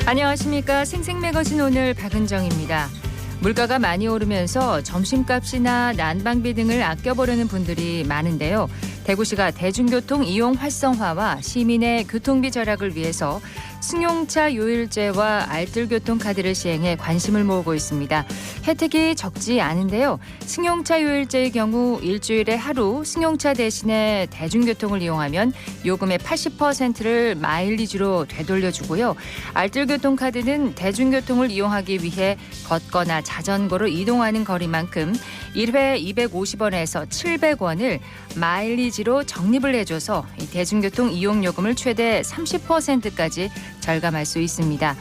안녕하십니까. 생생매거진 오늘 박은정입니다. 물가가 많이 오르면서 점심값이나 난방비 등을 아껴보려는 분들이 많은데요. 대구시가 대중교통 이용 활성화와 시민의 교통비 절약을 위해서 승용차 요일제와 알뜰교통카드를 시행해 관심을 모으고 있습니다. 혜택이 적지 않은데요. 승용차 요일제의 경우 일주일에 하루 승용차 대신에 대중교통을 이용하면 요금의 80%를 마일리지로 되돌려주고요. 알뜰교통카드는 대중교통을 이용하기 위해 걷거나 자전거로 이동하는 거리만큼 1회 250원에서 700원을 마일리지로 적립을 해줘서 대중교통 이용요금을 최대 30%까지 절감할 수 있습니다.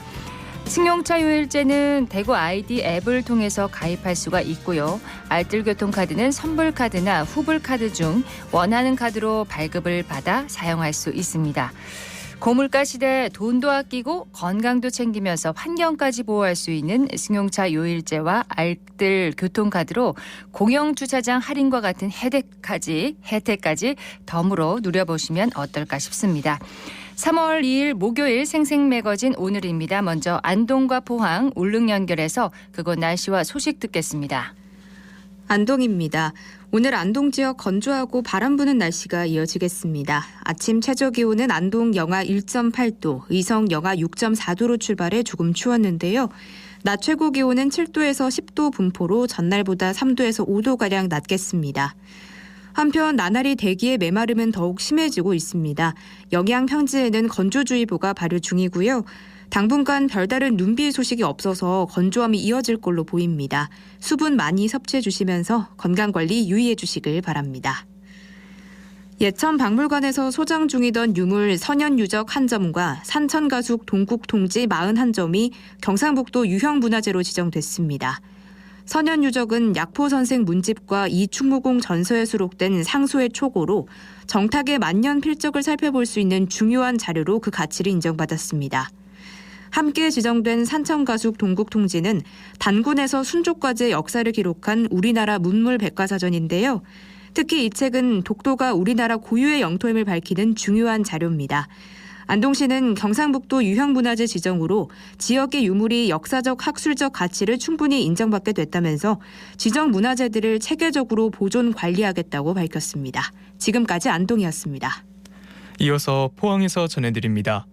승용차 요일제는 대구 아이디 앱을 통해서 가입할 수가 있고요. 알뜰교통카드는 선불카드나 후불카드 중 원하는 카드로 발급을 받아 사용할 수 있습니다. 고물가 시대 돈도 아끼고 건강도 챙기면서 환경까지 보호할 수 있는 승용차 요일제와 알뜰교통카드로 공영주차장 할인과 같은 혜택까지 덤으로 누려보시면 어떨까 싶습니다. 3월 2일 목요일 생생매거진 오늘입니다. 먼저 안동과 포항, 울릉 연결해서 그곳 날씨와 소식 듣겠습니다. 안동입니다. 오늘 안동 지역 건조하고 바람 부는 날씨가 이어지겠습니다. 아침 최저기온은 안동 영하 1.8도, 의성 영하 6.4도로 출발해 조금 추웠는데요. 낮 최고 기온은 7도에서 10도 분포로 전날보다 3도에서 5도가량 낮겠습니다. 한편 나날이 대기의 메마름은 더욱 심해지고 있습니다. 영양 평지에는 건조주의보가 발효 중이고요. 당분간 별다른 눈비 소식이 없어서 건조함이 이어질 걸로 보입니다. 수분 많이 섭취해 주시면서 건강관리 유의해 주시길 바랍니다. 예천 박물관에서 소장 중이던 유물 선현유적 1점과 산천가숙 동국통지 41점이 경상북도 유형문화재로 지정됐습니다. 선현유적은 약포선생 문집과 이충무공 전서에 수록된 상소의 초고로 정탁의 만년 필적을 살펴볼 수 있는 중요한 자료로 그 가치를 인정받았습니다. 함께 지정된 산천가숙 동국통지는 단군에서 순족과제 역사를 기록한 우리나라 문물 백과사전인데요. 특히 이 책은 독도가 우리나라 고유의 영토임을 밝히는 중요한 자료입니다. 안동시는 경상북도 유형문화재 지정으로 지역의 유물이 역사적 학술적 가치를 충분히 인정받게 됐다면서 지정 문화재들을 체계적으로 보존 관리하겠다고 밝혔습니다. 지금까지 안동이었습니다. 이어서 포항에서 전해드립니다.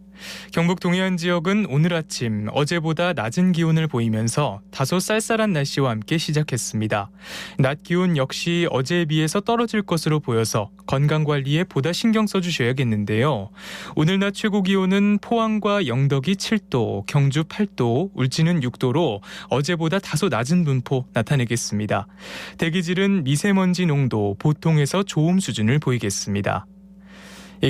경북 동해안 지역은 오늘 아침 어제보다 낮은 기온을 보이면서 다소 쌀쌀한 날씨와 함께 시작했습니다. 낮 기온 역시 어제에 비해서 떨어질 것으로 보여서 건강관리에 보다 신경 써주셔야겠는데요. 오늘 낮 최고 기온은 포항과 영덕이 7도, 경주 8도, 울진은 6도로 어제보다 다소 낮은 분포 나타내겠습니다. 대기질은 미세먼지 농도 보통에서 좋음 수준을 보이겠습니다.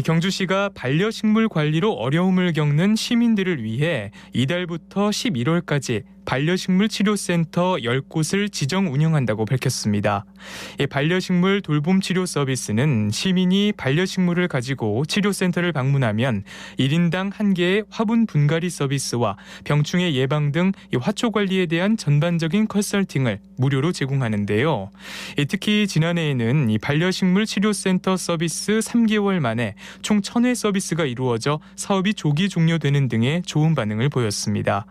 경주시가 반려식물 관리로 어려움을 겪는 시민들을 위해 이달부터 11월까지 반려식물 치료센터 10곳을 지정 운영한다고 밝혔습니다. 반려식물 돌봄 치료 서비스는 시민이 반려식물을 가지고 치료센터를 방문하면 1인당 1개의 화분 분갈이 서비스와 병충해 예방 등 화초 관리에 대한 전반적인 컨설팅을 무료로 제공하는데요. 특히 지난해에는 이 반려식물 치료센터 서비스 3개월 만에 총 1000회 서비스가 이루어져 사업이 조기 종료되는 등의 좋은 반응을 보였습니다.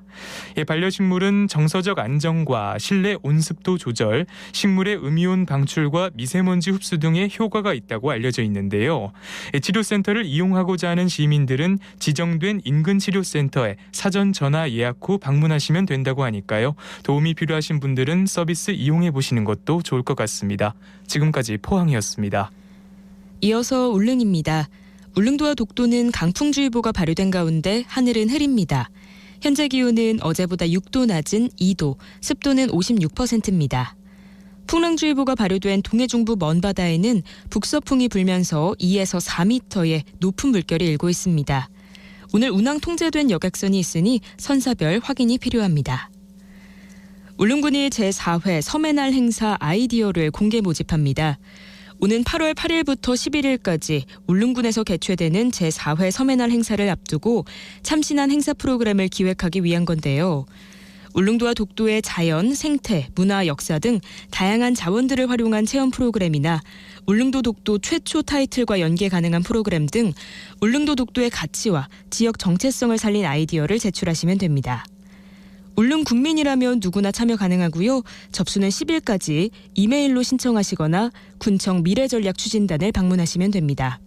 반려식물은 정서적 안정과 실내 온습도 조절, 식물의 음이온 방출과 미세먼지 흡수 등의 효과가 있다고 알려져 있는데요. 치료센터를 이용하고자 하는 시민들은 지정된 인근 치료센터에 사전 전화 예약 후 방문하시면 된다고 하니까요. 도움이 필요하신 분들은 서비스 이용해 보시는 것도 좋을 것 같습니다. 지금까지 포항이었습니다. 이어서 울릉입니다. 울릉도와 독도는 강풍주의보가 발효된 가운데 하늘은 흐립니다. 현재 기온은 어제보다 6도 낮은 2도, 습도는 56%입니다. 풍랑주의보가 발효된 동해 중부 먼바다에는 북서풍이 불면서 2에서 4m의 높은 물결이 일고 있습니다. 오늘 운항 통제된 여객선이 있으니 선사별 확인이 필요합니다. 울릉군이 제4회 섬의 날 행사 아이디어를 공개 모집합니다. 오는 8월 8일부터 11일까지 울릉군에서 개최되는 제4회 섬의 날 행사를 앞두고 참신한 행사 프로그램을 기획하기 위한 건데요. 울릉도와 독도의 자연, 생태, 문화, 역사 등 다양한 자원들을 활용한 체험 프로그램이나 울릉도 독도 최초 타이틀과 연계 가능한 프로그램 등 울릉도 독도의 가치와 지역 정체성을 살린 아이디어를 제출하시면 됩니다. 울릉 국민이라면 누구나 참여 가능하고요. 접수는 10일까지 이메일로 신청하시거나 군청 미래전략추진단을 방문하시면 됩니다.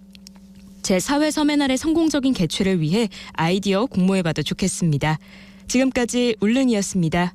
제4회 서메날의 성공적인 개최를 위해 아이디어 공모해봐도 좋겠습니다. 지금까지 울릉이었습니다.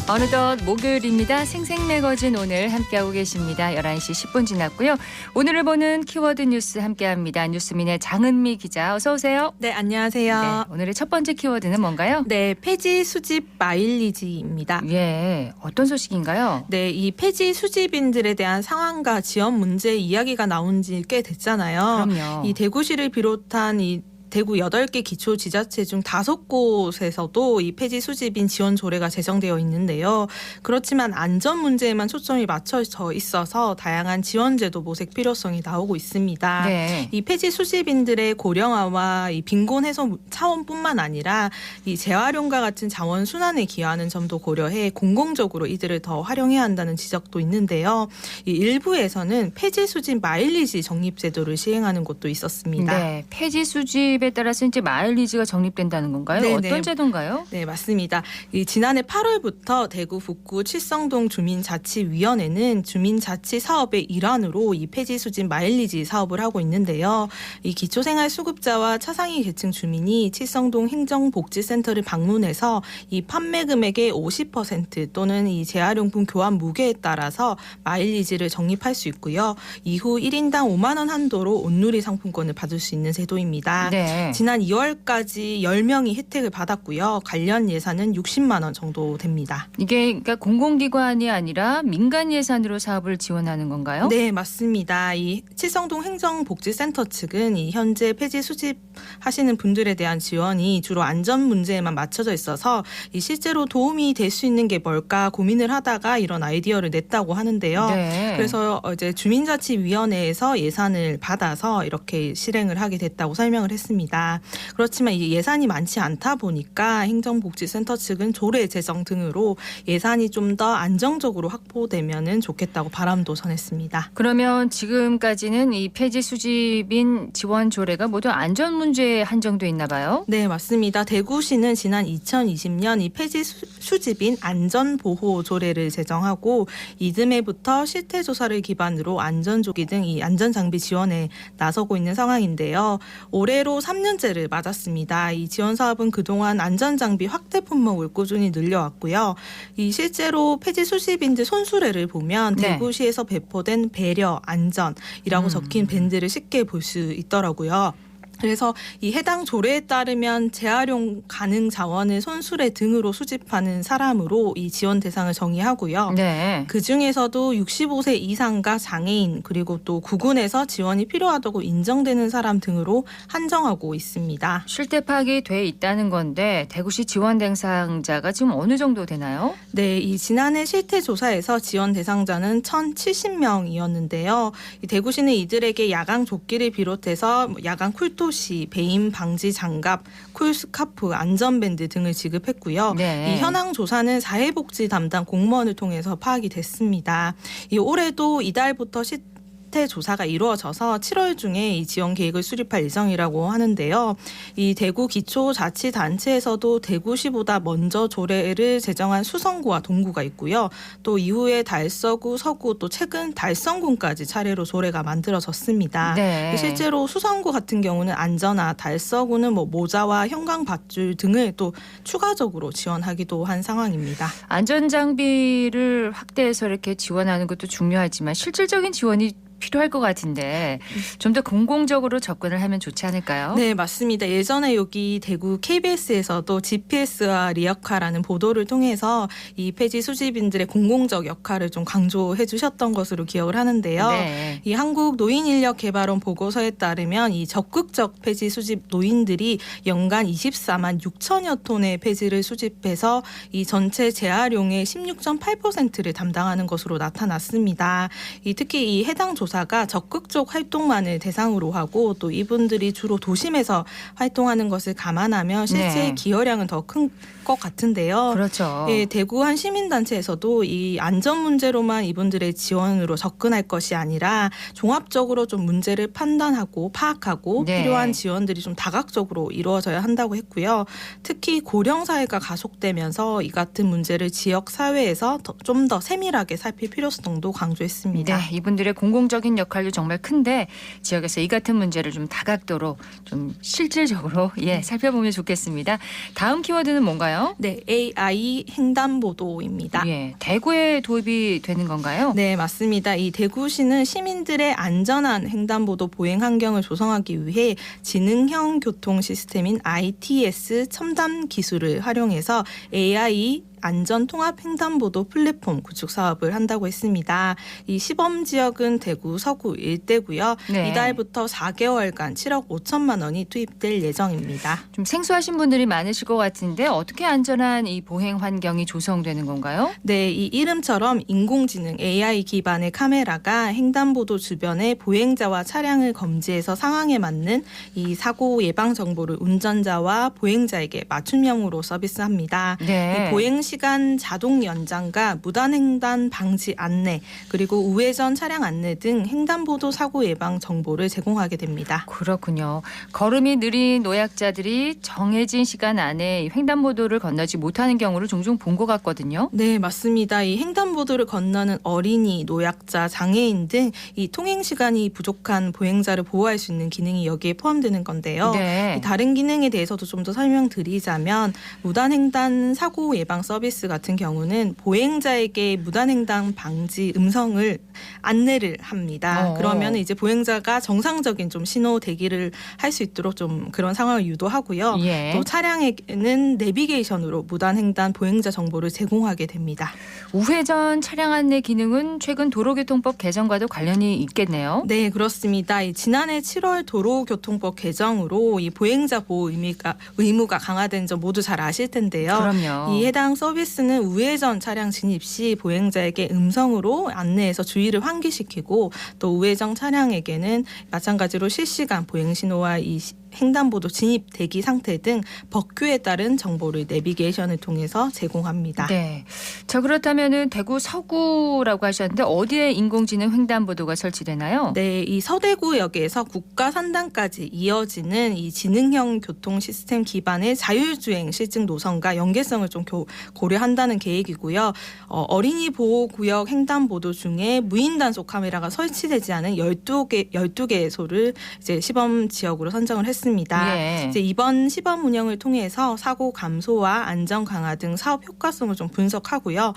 어느덧 목요일입니다. 생생매거진 오늘 함께하고 계십니다. 11시 10분 지났고요. 오늘을 보는 키워드 뉴스 함께합니다. 뉴스민의 장은미 기자 어서 오세요. 네, 안녕하세요. 네, 오늘의 첫 번째 키워드는 뭔가요? 네, 폐지 수집 마일리지입니다. 예, 어떤 소식인가요? 네, 이 폐지 수집인들에 대한 상황과 지원 문제 이야기가 나온 지 꽤 됐잖아요. 그럼요. 이 대구시를 비롯한 이 대구 8개 기초지자체 중 5곳에서도 이 폐지 수집인 지원 조례가 제정되어 있는데요. 그렇지만 안전 문제에만 초점이 맞춰져 있어서 다양한 지원 제도 모색 필요성이 나오고 있습니다. 네. 이 폐지 수집인들의 고령화와 이 빈곤 해소 차원뿐만 아니라 이 재활용과 같은 자원 순환에 기여하는 점도 고려해 공공적으로 이들을 더 활용해야 한다는 지적도 있는데요. 이 일부에서는 폐지 수집 마일리지 적립 제도를 시행하는 곳도 있었습니다. 네, 폐지 수집에 따라서 이제 마일리지가 적립된다는 건가요? 네네. 어떤 제도인가요? 네, 맞습니다. 이 지난해 8월부터 대구 북구 칠성동 주민자치위원회는 주민자치 사업의 일환으로 이 폐지 수집 마일리지 사업을 하고 있는데요. 이 기초생활수급자와 차상위 계층 주민이 칠성동 행정복지센터를 방문해서 이 판매 금액의 50% 또는 이 재활용품 교환 무게에 따라서 마일리지를 적립할 수 있고요. 이후 1인당 5만 원 한도로 온누리 상품권을 받을 수 있는 제도입니다. 네. 지난 2월까지 10명이 혜택을 받았고요. 관련 예산은 60만 원 정도 됩니다. 이게 그러니까 공공기관이 아니라 민간 예산으로 사업을 지원하는 건가요? 네, 맞습니다. 이 칠성동 행정복지센터 측은 이 현재 폐지 수집하시는 분들에 대한 지원이 주로 안전 문제에만 맞춰져 있어서 이 실제로 도움이 될 수 있는 게 뭘까 고민을 하다가 이런 아이디어를 냈다고 하는데요. 네. 그래서 이제 주민자치위원회에서 예산을 받아서 이렇게 실행을 하게 됐다고 설명을 했습니다. 그렇지만 이 예산이 많지 않다 보니까 행정복지센터 측은 조례 제정 등으로 예산이 좀 더 안정적으로 확보되면 좋겠다고 바람도 전했습니다. 그러면 지금까지는 이 폐지 수집인 지원 조례가 모두 안전 문제에 한정돼 있나 봐요? 네, 맞습니다. 대구시는 지난 2020년 이 폐지 수집인 안전보호 조례를 제정하고 이듬해부터 실태조사를 기반으로 안전조기 등 이 안전장비 지원에 나서고 있는 상황인데요. 올해로 3년째를 맞았습니다. 이 지원 사업은 그동안 안전장비 확대 품목을 꾸준히 늘려왔고요. 이 실제로 폐지 수집인들 손수레를 보면 네. 대구시에서 배포된 배려, 안전이라고 적힌 밴드를 쉽게 볼 수 있더라고요. 그래서 이 해당 조례에 따르면 재활용 가능 자원을 손수레 등으로 수집하는 사람으로 이 지원 대상을 정의하고요. 네. 그중에서도 65세 이상과 장애인 그리고 또 구군에서 지원이 필요하다고 인정되는 사람 등으로 한정하고 있습니다. 실태 파악이 돼 있다는 건데 대구시 지원 대상자가 지금 어느 정도 되나요? 네, 이 지난해 실태 조사에서 지원 대상자는 1,070명이었는데요. 이 대구시는 이들에게 야광 조끼를 비롯해서 야광 쿨토시, 배임 방지 장갑, 쿨스카프, 안전밴드 등을 지급했고요. 네. 이 현황 조사는 사회복지 담당 공무원을 통해서 파악이 됐습니다. 이 올해도 이달부터 실태 조사가 이루어져서 7월 중에 이 지원 계획을 수립할 예정이라고 하는데요. 이 대구 기초자치단체에서도 대구시보다 먼저 조례를 제정한 수성구와 동구가 있고요. 또 이후에 달서구, 서구, 또 최근 달성군까지 차례로 조례가 만들어졌습니다. 네. 실제로 수성구 같은 경우는 안전화, 달서구는 모자와 형광 밧줄 등을 또 추가적으로 지원하기도 한 상황입니다. 안전 장비를 확대해서 이렇게 지원하는 것도 중요하지만 실질적인 지원이 필요할 것 같은데 좀 더 공공적으로 접근을 하면 좋지 않을까요? 네, 맞습니다. 예전에 여기 대구 KBS에서도 GPS와 리어카라는 보도를 통해서 이 폐지 수집인들의 공공적 역할을 좀 강조해 주셨던 것으로 기억을 하는데요. 네. 이 한국 노인인력개발원 보고서에 따르면 이 적극적 폐지 수집 노인들이 연간 24만 6천여 톤의 폐지를 수집해서 이 전체 재활용의 16.8%를 담당하는 것으로 나타났습니다. 특히 이 해당 조사가 적극적 활동만을 대상으로 하고 또 이분들이 주로 도심에서 활동하는 것을 감안하면 실제 네. 기여량은 더 큰 것 같은데요. 그렇죠. 예, 대구 한 시민단체에서도 이 안전 문제로만 이분들의 지원으로 접근할 것이 아니라 종합적으로 좀 문제를 판단하고 파악하고 네. 필요한 지원들이 좀 다각적으로 이루어져야 한다고 했고요. 특히 고령 사회가 가속되면서 이 같은 문제를 지역 사회에서 좀 더 세밀하게 살필 필요성도 강조했습니다. 네, 이분들의 공공적인 역할도 정말 큰데 지역에서 이 같은 문제를 좀 다각도로 좀 실질적으로 살펴보면 좋겠습니다. 다음 키워드는 뭔가요? 네, AI 횡단보도입니다. 예, 대구에 도입이 되는 건가요? 네, 맞습니다. 이 대구시는 시민들의 안전한 횡단보도 보행 환경을 조성하기 위해 지능형 교통 시스템인 ITS 첨단 기술을 활용해서 AI 안전 통합 횡단보도 플랫폼 구축 사업을 한다고 했습니다. 이 시범 지역은 대구 서구 일대고요. 네. 이달부터 4개월간 7억 5천만 원이 투입될 예정입니다. 좀 생소하신 분들이 많으실 것 같은데 어떻게 안전한 이 보행 환경이 조성되는 건가요? 네, 이 이름처럼 인공지능 AI 기반의 카메라가 횡단보도 주변의 보행자와 차량을 검지해서 상황에 맞는 이 사고 예방 정보를 운전자와 보행자에게 맞춤형으로 서비스합니다. 네. 이 보행 시간 자동 연장과 무단횡단 방지 안내 그리고 우회전 차량 안내 등 횡단보도 사고 예방 정보를 제공하게 됩니다. 그렇군요. 걸음이 느린 노약자들이 정해진 시간 안에 횡단보도를 건너지 못하는 경우를 종종 본 것 같거든요. 네, 맞습니다. 이 횡단보도를 건너는 어린이, 노약자, 장애인 등 이 통행 시간이 부족한 보행자를 보호할 수 있는 기능이 여기에 포함되는 건데요. 네. 이 다른 기능에 대해서도 좀 더 설명드리자면 무단횡단 사고 예방 서비스 같은 경우는 보행자에게 무단횡단 방지 음성을 안내를 합니다. 그러면 이제 보행자가 정상적인 좀 신호 대기를 할 수 있도록 좀 그런 상황을 유도하고요. 예. 또 차량에는 내비게이션으로 무단횡단 보행자 정보를 제공하게 됩니다. 우회전 차량 안내 기능은 최근 도로교통법 개정과도 관련이 있겠네요. 네, 그렇습니다. 지난해 7월 도로교통법 개정으로 이 보행자 보호 의무가 강화된 점 모두 잘 아실 텐데요. 그럼요. 이 해당 서비스는 우회전 차량 진입 시 보행자에게 음성으로 안내해서 주의를 환기시키고 또 우회전 차량에게는 마찬가지로 실시간 보행 신호와 이 횡단보도 진입 대기 상태 등 법규에 따른 정보를 내비게이션을 통해서 제공합니다. 네. 자, 그렇다면은 대구 서구라고 하셨는데 어디에 인공지능 횡단보도가 설치되나요? 네, 이 서대구역에서 국가산단까지 이어지는 이 지능형 교통 시스템 기반의 자율주행 실증 노선과 연계성을 좀 고려한다는 계획이고요. 어린이 보호구역 횡단보도 중에 무인 단속 카메라가 설치되지 않은 12개소를 이제 시범 지역으로 선정을 했습니다. 예. 이제 이번 시범 운영을 통해서 사고 감소와 안전 강화 등 사업 효과성을 좀 분석하고요.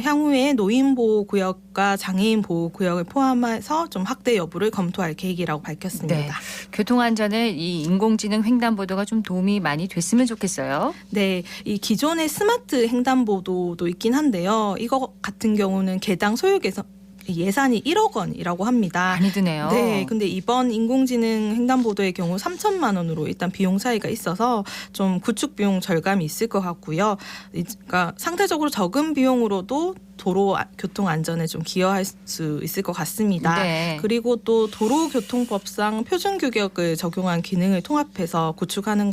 향후에 노인 보호 구역과 장애인 보호 구역을 포함해서 좀 확대 여부를 검토할 계획이라고 밝혔습니다. 네. 교통 안전에 이 인공지능 횡단보도가 좀 도움이 많이 됐으면 좋겠어요. 네, 이 기존의 스마트 횡단보도도 있긴 한데요. 이거 같은 경우는 개당 소요에서 예산이 1억 원이라고 합니다. 많이 드네요. 네, 근데 이번 인공지능 횡단보도의 경우 3천만 원으로 일단 비용 차이가 있어서 좀 구축 비용 절감이 있을 것 같고요. 그러니까 상대적으로 적은 비용으로도 도로 교통 안전에 좀 기여할 수 있을 것 같습니다. 네. 그리고 또 도로교통법상 표준 규격을 적용한 기능을 통합해서 구축하는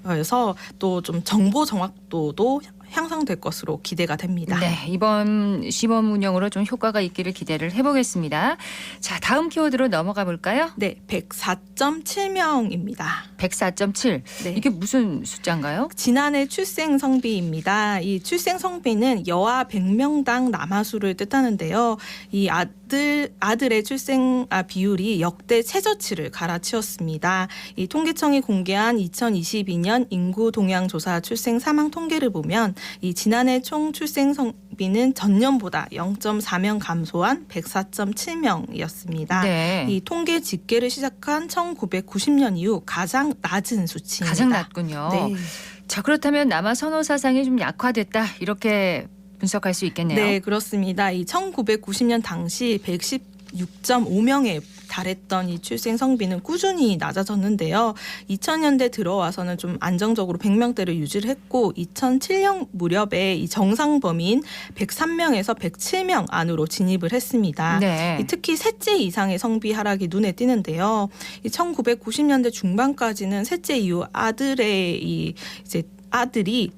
거여서 또 좀 정보 정확도도 향상될 것으로 기대가 됩니다. 네, 이번 시범 운영으로 좀 효과가 있기를 기대를 해보겠습니다. 자, 다음 키워드로 넘어가 볼까요? 네, 104.7명입니다. 104.7. 네. 이게 무슨 숫자인가요? 지난해 출생 성비입니다. 이 출생 성비는 여아 100명당 남아수를 뜻하는데요. 이 아들의 출생 비율이 역대 최저치를 갈아치웠습니다. 이 통계청이 공개한 2022년 인구 동향 조사 출생 사망 통계를 보면 이 지난해 총 출생 성비는 전년보다 0.4명 감소한 104.7명이었습니다. 네. 이 통계 집계를 시작한 1990년 이후 가장 낮은 수치입니다. 가장 낮군요. 네. 자, 그렇다면 남아 선호 사상이 좀 약화됐다 이렇게 분석할 수 있겠네요. 네, 그렇습니다. 이 1990년 당시 116.5명에 달했던 이 출생 성비는 꾸준히 낮아졌는데요. 2000년대 들어와서는 좀 안정적으로 100명대를 유지를 했고 2007년 무렵에 이 정상 범위인 103명에서 107명 안으로 진입을 했습니다. 네. 특히 셋째 이상의 성비 하락이 눈에 띄는데요. 이 1990년대 중반까지는 셋째 이후 아들이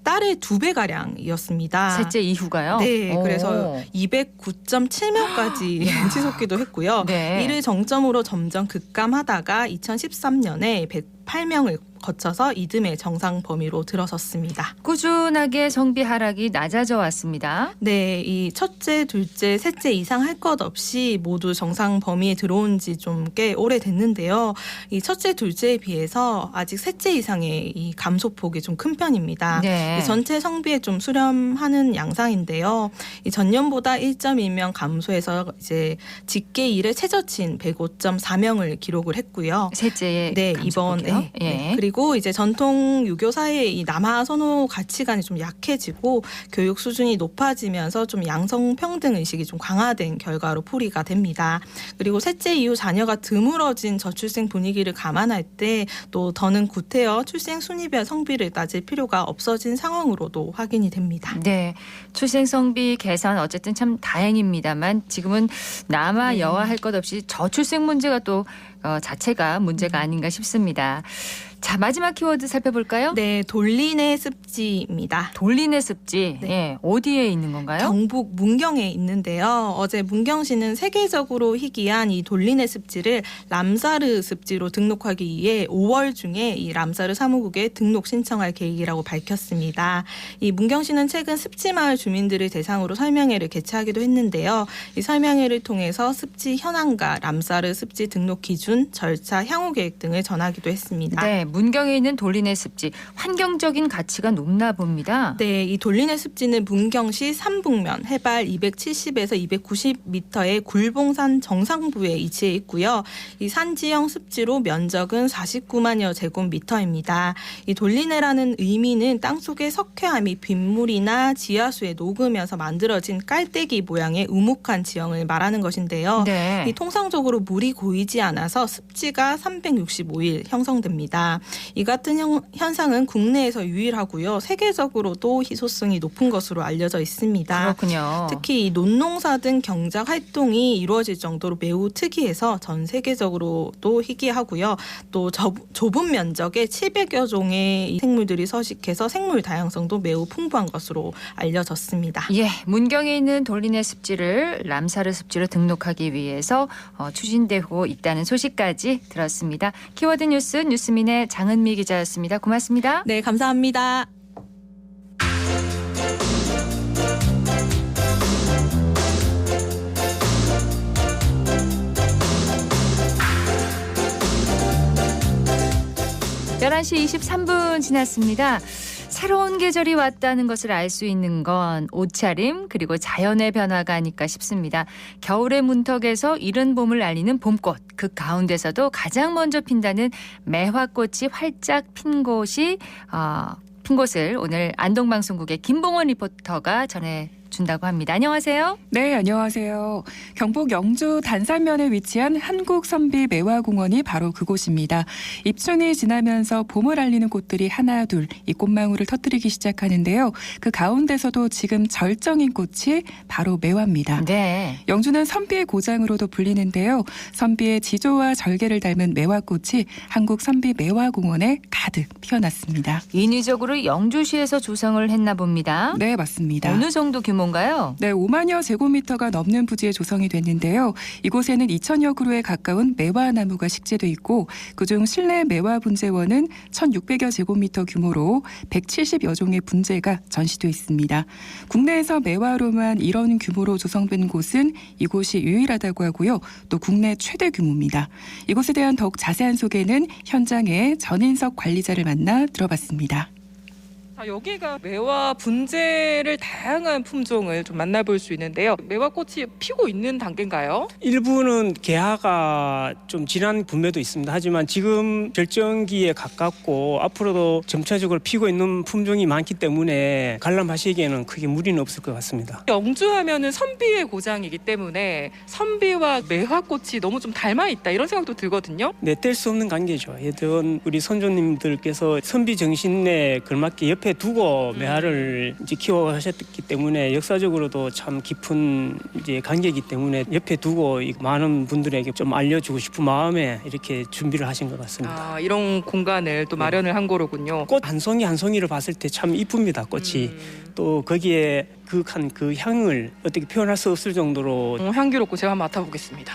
딸의 2배 가량이었습니다. 셋째 이후가요? 네, 오. 그래서 209.7명까지 치솟기도 했고요. 네. 이를 정점으로 점점 급감하다가 2013년에 108명을 거쳐서 이듬해 정상 범위로 들어섰습니다. 꾸준하게 성비 하락이 낮아져 왔습니다. 네, 이 첫째, 둘째, 셋째 이상 할 것 없이 모두 정상 범위에 들어온 지 좀 꽤 오래됐는데요. 이 첫째, 둘째에 비해서 아직 셋째 이상의 이 감소폭이 좀 큰 편입니다. 네. 이 전체 성비에 좀 수렴하는 양상인데요. 이 전년보다 1.1명 감소해서 이제 집계 이래 최저치인 105.4명을 기록을 했고요. 셋째의 네, 감소폭이요? 이번에 예. 그리고 이제 전통 유교 사회의 이 남아 선호 가치관이 좀 약해지고 교육 수준이 높아지면서 좀 양성 평등 의식이 좀 강화된 결과로 풀이가 됩니다. 그리고 셋째 이후 자녀가 드물어진 저출생 분위기를 감안할 때 또 더는 구태여 출생 순위별 성비를 따질 필요가 없어진 상황으로도 확인이 됩니다. 네, 출생 성비 개선 어쨌든 참 다행입니다만 지금은 남아 여와 할 것 없이 저출생 문제가 또 자체가 문제가 아닌가 싶습니다. 자, 마지막 키워드 살펴볼까요? 네, 돌리네 습지입니다. 돌리네 습지. 네. 예, 어디에 있는 건가요? 경북 문경에 있는데요. 어제 문경시는 세계적으로 희귀한 이 돌리네 습지를 람사르 습지로 등록하기 위해 5월 중에 이 람사르 사무국에 등록 신청할 계획이라고 밝혔습니다. 이 문경시는 최근 습지마을 주민들을 대상으로 설명회를 개최하기도 했는데요. 이 설명회를 통해서 습지 현황과 람사르 습지 등록 기준, 절차, 향후 계획 등을 전하기도 했습니다. 네, 문경에 있는 돌리네 습지 환경적인 가치가 높나 봅니다. 네, 이 돌리네 습지는 문경시 삼북면 해발 270에서 290m의 굴봉산 정상부에 위치해 있고요. 이 산지형 습지로 면적은 49만여 제곱미터입니다. 이 돌리네라는 의미는 땅속의 석회암이 빗물이나 지하수에 녹으면서 만들어진 깔때기 모양의 우묵한 지형을 말하는 것인데요. 네. 이 통상적으로 물이 고이지 않아서 습지가 365일 형성됩니다. 이 같은 현상은 국내에서 유일하고요. 세계적으로도 희소성이 높은 것으로 알려져 있습니다. 그렇군요. 특히 이 논농사 등 경작 활동이 이루어질 정도로 매우 특이해서 전 세계적으로도 희귀하고요. 또 좁은 면적에 700여 종의 생물들이 서식해서 생물 다양성도 매우 풍부한 것으로 알려졌습니다. 예, 문경에 있는 돌리네 습지를 람사르 습지로 등록하기 위해서 추진되고 있다는 소식까지 들었습니다. 키워드 뉴스 뉴스민의 장은미 기자였습니다. 고맙습니다. 네, 감사합니다. (11시 23분) 지났습니다. 새로운 계절이 왔다는 것을 알 수 있는 건 옷차림 그리고 자연의 변화가 아닐까 싶습니다. 겨울의 문턱에서 이른 봄을 알리는 봄꽃, 그 가운데서도 가장 먼저 핀다는 매화꽃이 활짝 핀 곳을 오늘 안동방송국의 김봉원 리포터가 전해준다고 합니다. 안녕하세요. 네, 안녕하세요. 경북 영주 단산면에 위치한 한국선비 매화공원이 바로 그곳입니다. 입춘이 지나면서 봄을 알리는 꽃들이 하나 둘 이 꽃망울을 터뜨리기 시작하는데요. 그 가운데서도 지금 절정인 꽃이 바로 매화입니다. 네. 영주는 선비의 고장으로도 불리는데요. 선비의 지조와 절개를 닮은 매화꽃이 한국선비 매화공원에 가득 피어났습니다. 인위적으로 영주시에서 조성을 했나 봅니다. 네, 맞습니다. 어느 정도 규모인가요? 네, 5만여 제곱미터가 넘는 부지에 조성이 됐는데요. 이곳에는 2천여 그루에 가까운 매화나무가 식재돼 있고 그중 실내 매화 분재원은 1,600여 제곱미터 규모로 170여 종의 분재가 전시돼 있습니다. 국내에서 매화로만 이런 규모로 조성된 곳은 이곳이 유일하다고 하고요. 또 국내 최대 규모입니다. 이곳에 대한 더욱 자세한 소개는 현장의 전인석 관리자를 만나 들어봤습니다. 여기가 매화 분재를 다양한 품종을 좀 만나볼 수 있는데요. 매화꽃이 피고 있는 단계인가요? 일부는 개화가 좀 지난 분매도 있습니다. 하지만 지금 절정기에 가깝고 앞으로도 점차적으로 피고 있는 품종이 많기 때문에 관람하시기에는 크게 무리는 없을 것 같습니다. 영주하면은 선비의 고장이기 때문에 선비와 매화꽃이 너무 좀 닮아 있다 이런 생각도 들거든요. 네, 뗄 수 없는 관계죠. 예전 우리 선조님들께서 선비 정신에 걸맞게 옆에 두고 매화를 이제 키워하셨기 때문에 역사적으로도 참 깊은 이제 관계이기 때문에 옆에 두고 많은 분들에게 좀 알려주고 싶은 마음에 이렇게 준비를 하신 것 같습니다. 이런 공간을 또 마련을 한 거로군요. 꽃 한 송이 한 송이를 봤을 때 참 이쁩니다. 꽃이 또 거기에 극한 그 향을 어떻게 표현할 수 없을 정도로 향기롭고 제가 한번 맡아보겠습니다.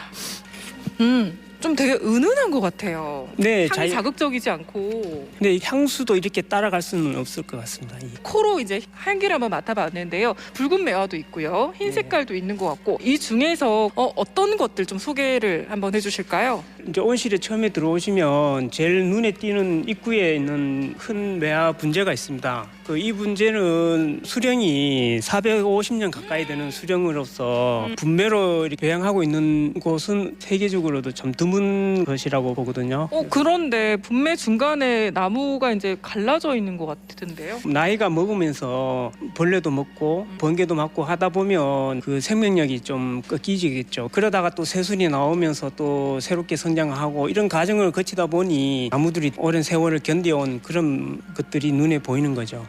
좀 되게 은은한 것 같아요. 네, 향이 자극적이지 않고. 근데 향수도 이렇게 따라갈 수는 없을 것 같습니다. 코로 이제 향기를 한번 맡아봤는데요. 붉은 매화도 있고요. 흰 색깔도 있는 것 같고 이 중에서 어떤 것들 좀 소개를 한번 해주실까요? 이제 온실에 처음에 들어오시면 제일 눈에 띄는 입구에 있는 큰 매화 분재가 있습니다. 이 분재는 수령이 450년 가까이 되는 수령으로서 분매로 이렇게 배양하고 있는 곳은 세계적으로도 참 드문 것이라고 보거든요. 그런데 분매 중간에 나무가 이제 갈라져 있는 것 같은데요. 나이가 먹으면서 벌레도 먹고 번개도 맞고 하다 보면 그 생명력이 좀 꺾이지겠죠. 그러다가 또 새순이 나오면서 또 새롭게 성장하고 이런 과정을 거치다 보니 나무들이 오랜 세월을 견뎌온 그런 것들이 눈에 보이는 거죠.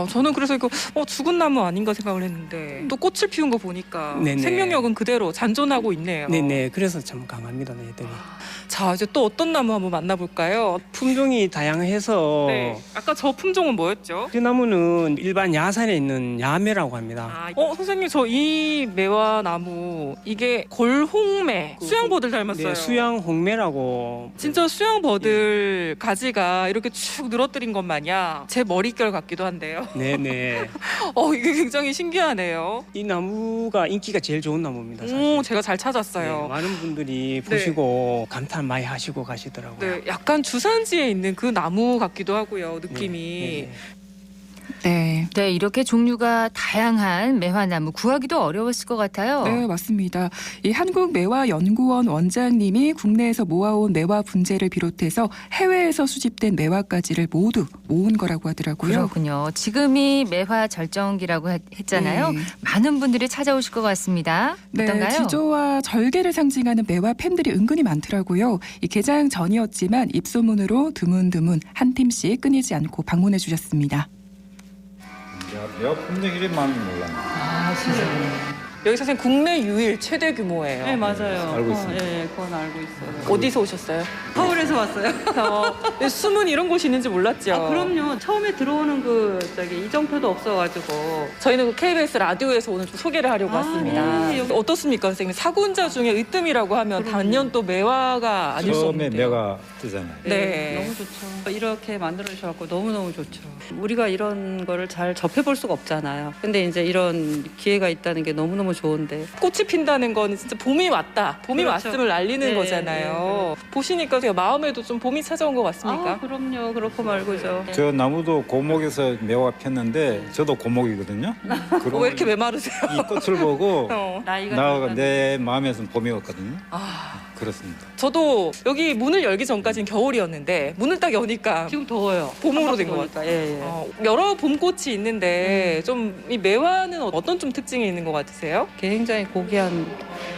저는 그래서 이거 죽은 나무 아닌가 생각을 했는데 또 꽃을 피운 거 보니까 네네. 생명력은 그대로 잔존하고 있네요. 네네. 그래서 참 강합니다, 얘들이. 자, 이제 또 어떤 나무 한번 만나볼까요? 품종이 다양해서 네. 아까 저 품종은 뭐였죠? 그 나무는 일반 야산에 있는 야매라고 합니다. 선생님 저 이 매화 나무 이게 골홍매 수양버들 닮았어요. 네, 수양홍매라고. 진짜 수양버들 가지가 이렇게 쭉 늘어뜨린 것 마냥 제 머릿결 같기도 한데요. 네네. 이게 굉장히 신기하네요. 이 나무가 인기가 제일 좋은 나무입니다. 사실. 제가 잘 찾았어요. 네, 많은 분들이 보시고 감탄 많이 하시고 가시더라고요. 네, 약간 주산지에 있는 그 나무 같기도 하고요. 느낌이. 네. 네. 네, 이렇게 종류가 다양한 매화나무 구하기도 어려웠을 것 같아요. 네, 맞습니다. 이 한국매화연구원 원장님이 국내에서 모아온 매화 분재를 비롯해서 해외에서 수집된 매화가지를 모두 모은 거라고 하더라고요. 그렇군요. 지금이 매화 절정기라고 했잖아요. 네. 많은 분들이 찾아오실 것 같습니다. 네, 어떤가요? 지조와 절개를 상징하는 매화 팬들이 은근히 많더라고요. 이 개장 전이었지만 입소문으로 드문드문 한 팀씩 끊이지 않고 방문해 주셨습니다. 내가 품종 이름 많이 몰랐네. 여기 선생님 국내 유일 최대 규모예요. 네, 맞아요. 알고 있습니다. 네, 그건 알고 있어요. 어디서 오셨어요? 서울에서 왔어요. 숨은 이런 곳이 있는지 몰랐죠. 그럼요. 처음에 들어오는 이정표도 없어가지고. 저희는 그 KBS 라디오에서 오늘 좀 소개를 하려고 왔습니다. 네, 여기. 어떻습니까, 선생님? 사군자 중에 으뜸이라고 하면 단연 또 매화가 아닐 수 처음에 없는데요. 매가 뜨잖아요. 네. 너무 좋죠. 이렇게 만들어 주셔서 너무너무 좋죠. 우리가 이런 거를 잘 접해볼 수가 없잖아요. 근데 이제 이런 기회가 있다는 게 너무너무 좋은데. 꽃이 핀다는 건 진짜 봄이 왔다. 봄이 그렇죠. 왔음을 알리는 네, 거잖아요. 보시니까 제가 마음에도 좀 봄이 찾아온 것 같습니까? 그럼요. 그렇고 말고죠. 저 나무도 고목에서 매화가 폈는데 저도 고목이거든요. 왜 이렇게 메마르세요? 이 꽃을 보고 나이가 내 마음에서는 봄이 왔거든요. 그렇습니다. 저도 여기 문을 열기 전까지는 겨울이었는데 문을 딱 여니까 지금 더워요. 봄으로 된 것 같아요. 여러 봄꽃이 있는데 좀 이 매화는 어떤 좀 특징이 있는 것 같으세요? 굉장히 고귀한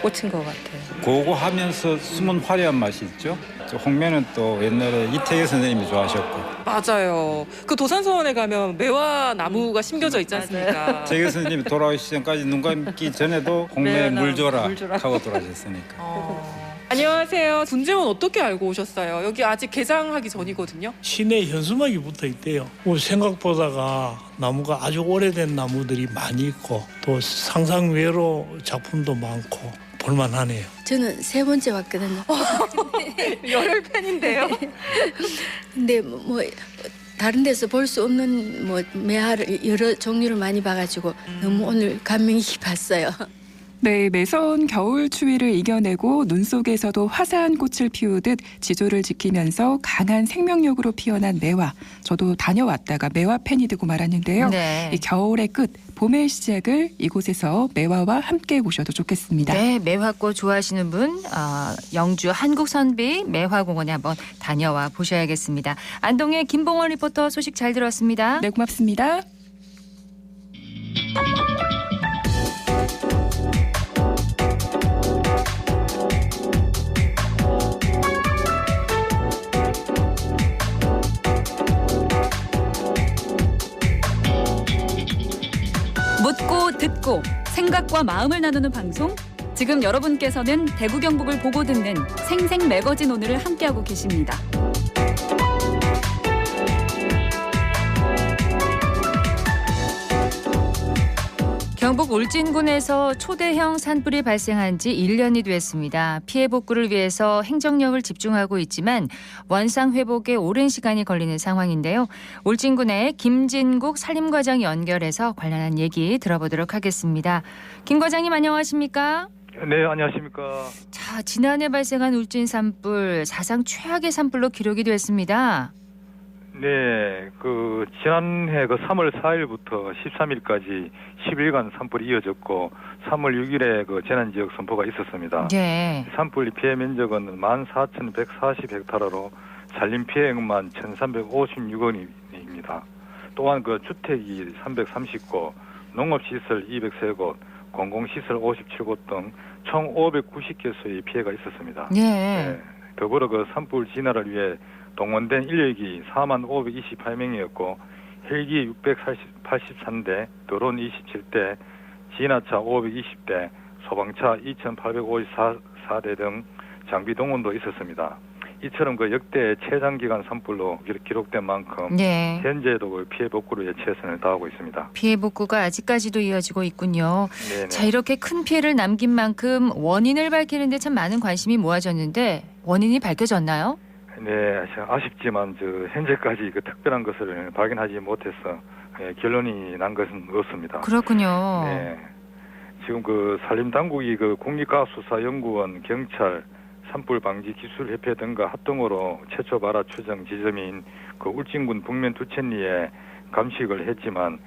꽃인 것 같아요. 고고하면서 숨은 화려한 맛이 있죠. 저 홍매는 또 옛날에 이태기 선생님이 좋아하셨고. 맞아요. 그 도산서원에 가면 매화 나무가 심겨져 있지 않습니까? 이태기 선생님이 돌아오시기 전까지 눈 감기 전에도 홍매 물 줘라 하고 돌아가셨으니까. 안녕하세요. 분재원 어떻게 알고 오셨어요? 여기 아직 개장하기 전이거든요. 시내 현수막이 붙어 있대요. 생각보다가 나무가 아주 오래된 나무들이 많이 있고 또 상상외로 작품도 많고 볼만하네요. 저는 3번째 왔거든요. 열혈 팬인데요. 근데 다른 데서 볼 수 없는 매화를 여러 종류를 많이 봐가지고 너무 오늘 감명이 깊었어요. 네, 매서운 겨울 추위를 이겨내고 눈 속에서도 화사한 꽃을 피우듯 지조를 지키면서 강한 생명력으로 피어난 매화. 저도 다녀왔다가 매화 팬이 되고 말았는데요. 네. 이 겨울의 끝, 봄의 시작을 이곳에서 매화와 함께 보셔도 좋겠습니다. 네, 매화꽃 좋아하시는 분 영주 한국선비 매화공원에 한번 다녀와 보셔야겠습니다. 안동의 김봉원 리포터 소식 잘 들었습니다. 네, 고맙습니다. 묻고 듣고 생각과 마음을 나누는 방송. 지금 여러분께서는 대구 경북을 보고 듣는 생생 매거진 오늘을 함께하고 계십니다. 경북 울진군에서 초대형 산불이 발생한 지 1년이 됐습니다. 피해 복구를 위해서 행정력을 집중하고 있지만 원상 회복에 오랜 시간이 걸리는 상황인데요. 울진군의 김진국 산림과장 연결해서 관련한 얘기 들어보도록 하겠습니다. 김 과장님 안녕하십니까? 네, 안녕하십니까? 자, 지난해 발생한 울진 산불 사상 최악의 산불로 기록이 됐습니다. 네, 지난해 3월 4일부터 13일까지 10일간 산불이 이어졌고 3월 6일에 재난지역 선포가 있었습니다. 네. 산불 피해 면적은 14,140헥타르로 산림 피해액만 1,356원입니다. 또한 주택이 330곳, 농업시설 203곳, 공공시설 57곳 등 총 590개소의 피해가 있었습니다. 네. 더불어 산불 진화를 위해 동원된 인력이 4528명이었고 헬기 683대, 드론 27대, 진화차 520대, 소방차 2854대 등 장비 동원도 있었습니다. 이처럼 역대 최장기간 산불로 기록된 만큼 네. 현재도 피해 복구를 위해 최선을 다하고 있습니다. 피해 복구가 아직까지도 이어지고 있군요. 네네. 자, 이렇게 큰 피해를 남긴 만큼 원인을 밝히는 데 참 많은 관심이 모아졌는데 원인이 밝혀졌나요? 네, 아쉽지만 현재까지 특별한 것을 발견하지 못해서 결론이 난 것은 없습니다. 그렇군요. 네, 지금 산림당국이 국립과학수사연구원, 경찰, 산불방지기술협회 등과 합동으로 최초 발화 추정 지점인 울진군 북면 두천리에 감식을 했지만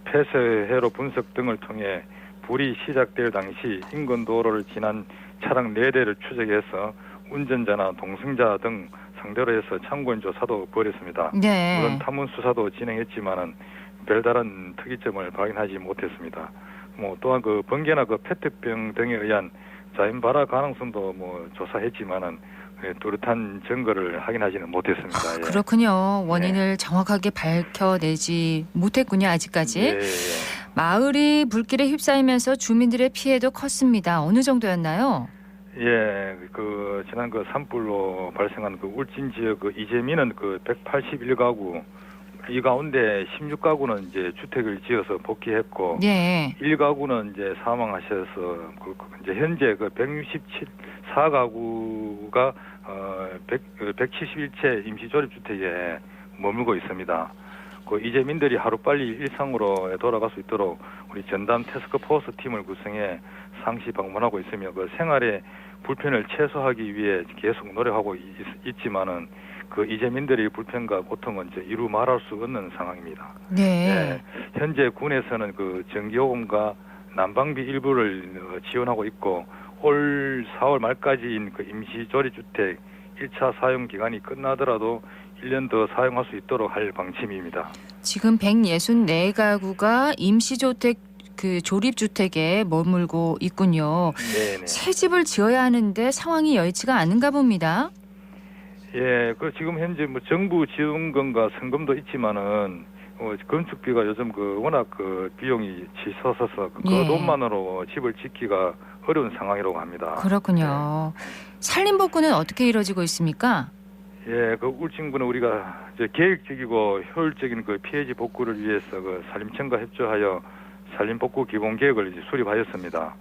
폐쇄회로 분석 등을 통해 불이 시작될 당시 인근 도로를 지난 차량 4대를 추적해서 운전자나 동승자 등 상대로 해서 참고인 조사도 벌였습니다. 네. 물론 탐문 수사도 진행했지만은 별다른 특이점을 발견하지 못했습니다. 또한 번개나 페트병 등에 의한 자연 발화 가능성도 조사했지만은 뚜렷한 증거를 확인하지는 못했습니다. 예. 그렇군요. 원인을 정확하게 밝혀내지 못했군요. 아직까지. 예. 마을이 불길에 휩싸이면서 주민들의 피해도 컸습니다. 어느 정도였나요? 예, 지난 산불로 발생한 울진 지역 이재민은 181가구, 이 가운데 16가구는 이제 주택을 지어서 복귀했고, 예. 1가구는 이제 사망하셔서 이제 현재 164가구가 171채 임시조립주택에 머물고 있습니다. 이재민들이 하루빨리 일상으로 돌아갈 수 있도록 우리 전담 태스크포스 팀을 구성해 상시 방문하고 있으며 생활의 불편을 최소화하기 위해 계속 노력하고 있지만은 이재민들의 불편과 고통은 이루 말할 수 없는 상황입니다. 네. 현재 군에서는 전기요금과 난방비 일부를 지원하고 있고 올 4월 말까지인 임시조립주택 1차 사용 기간이 끝나더라도 1년 더 사용할 수 있도록 할 방침입니다. 지금 164가구가 임시주택 조립주택에 머물고 있군요. 네네. 새 집을 지어야 하는데 상황이 여의치가 않은가 봅니다. 예, 지금 현재 정부 지원금과 성금도 있지만은 건축비가 요즘 워낙 비용이 치솟아서 예. 돈만으로 집을 짓기가 어려운 상황이라고 합니다. 그렇군요. 산림복구는 어떻게 이루어지고 있습니까? 예, 울진군은 우리가 계획적이고 효율적인 피해지 복구를 위해서 산림청과 협조하여 산림복구 기본계획을 수립하였습니다.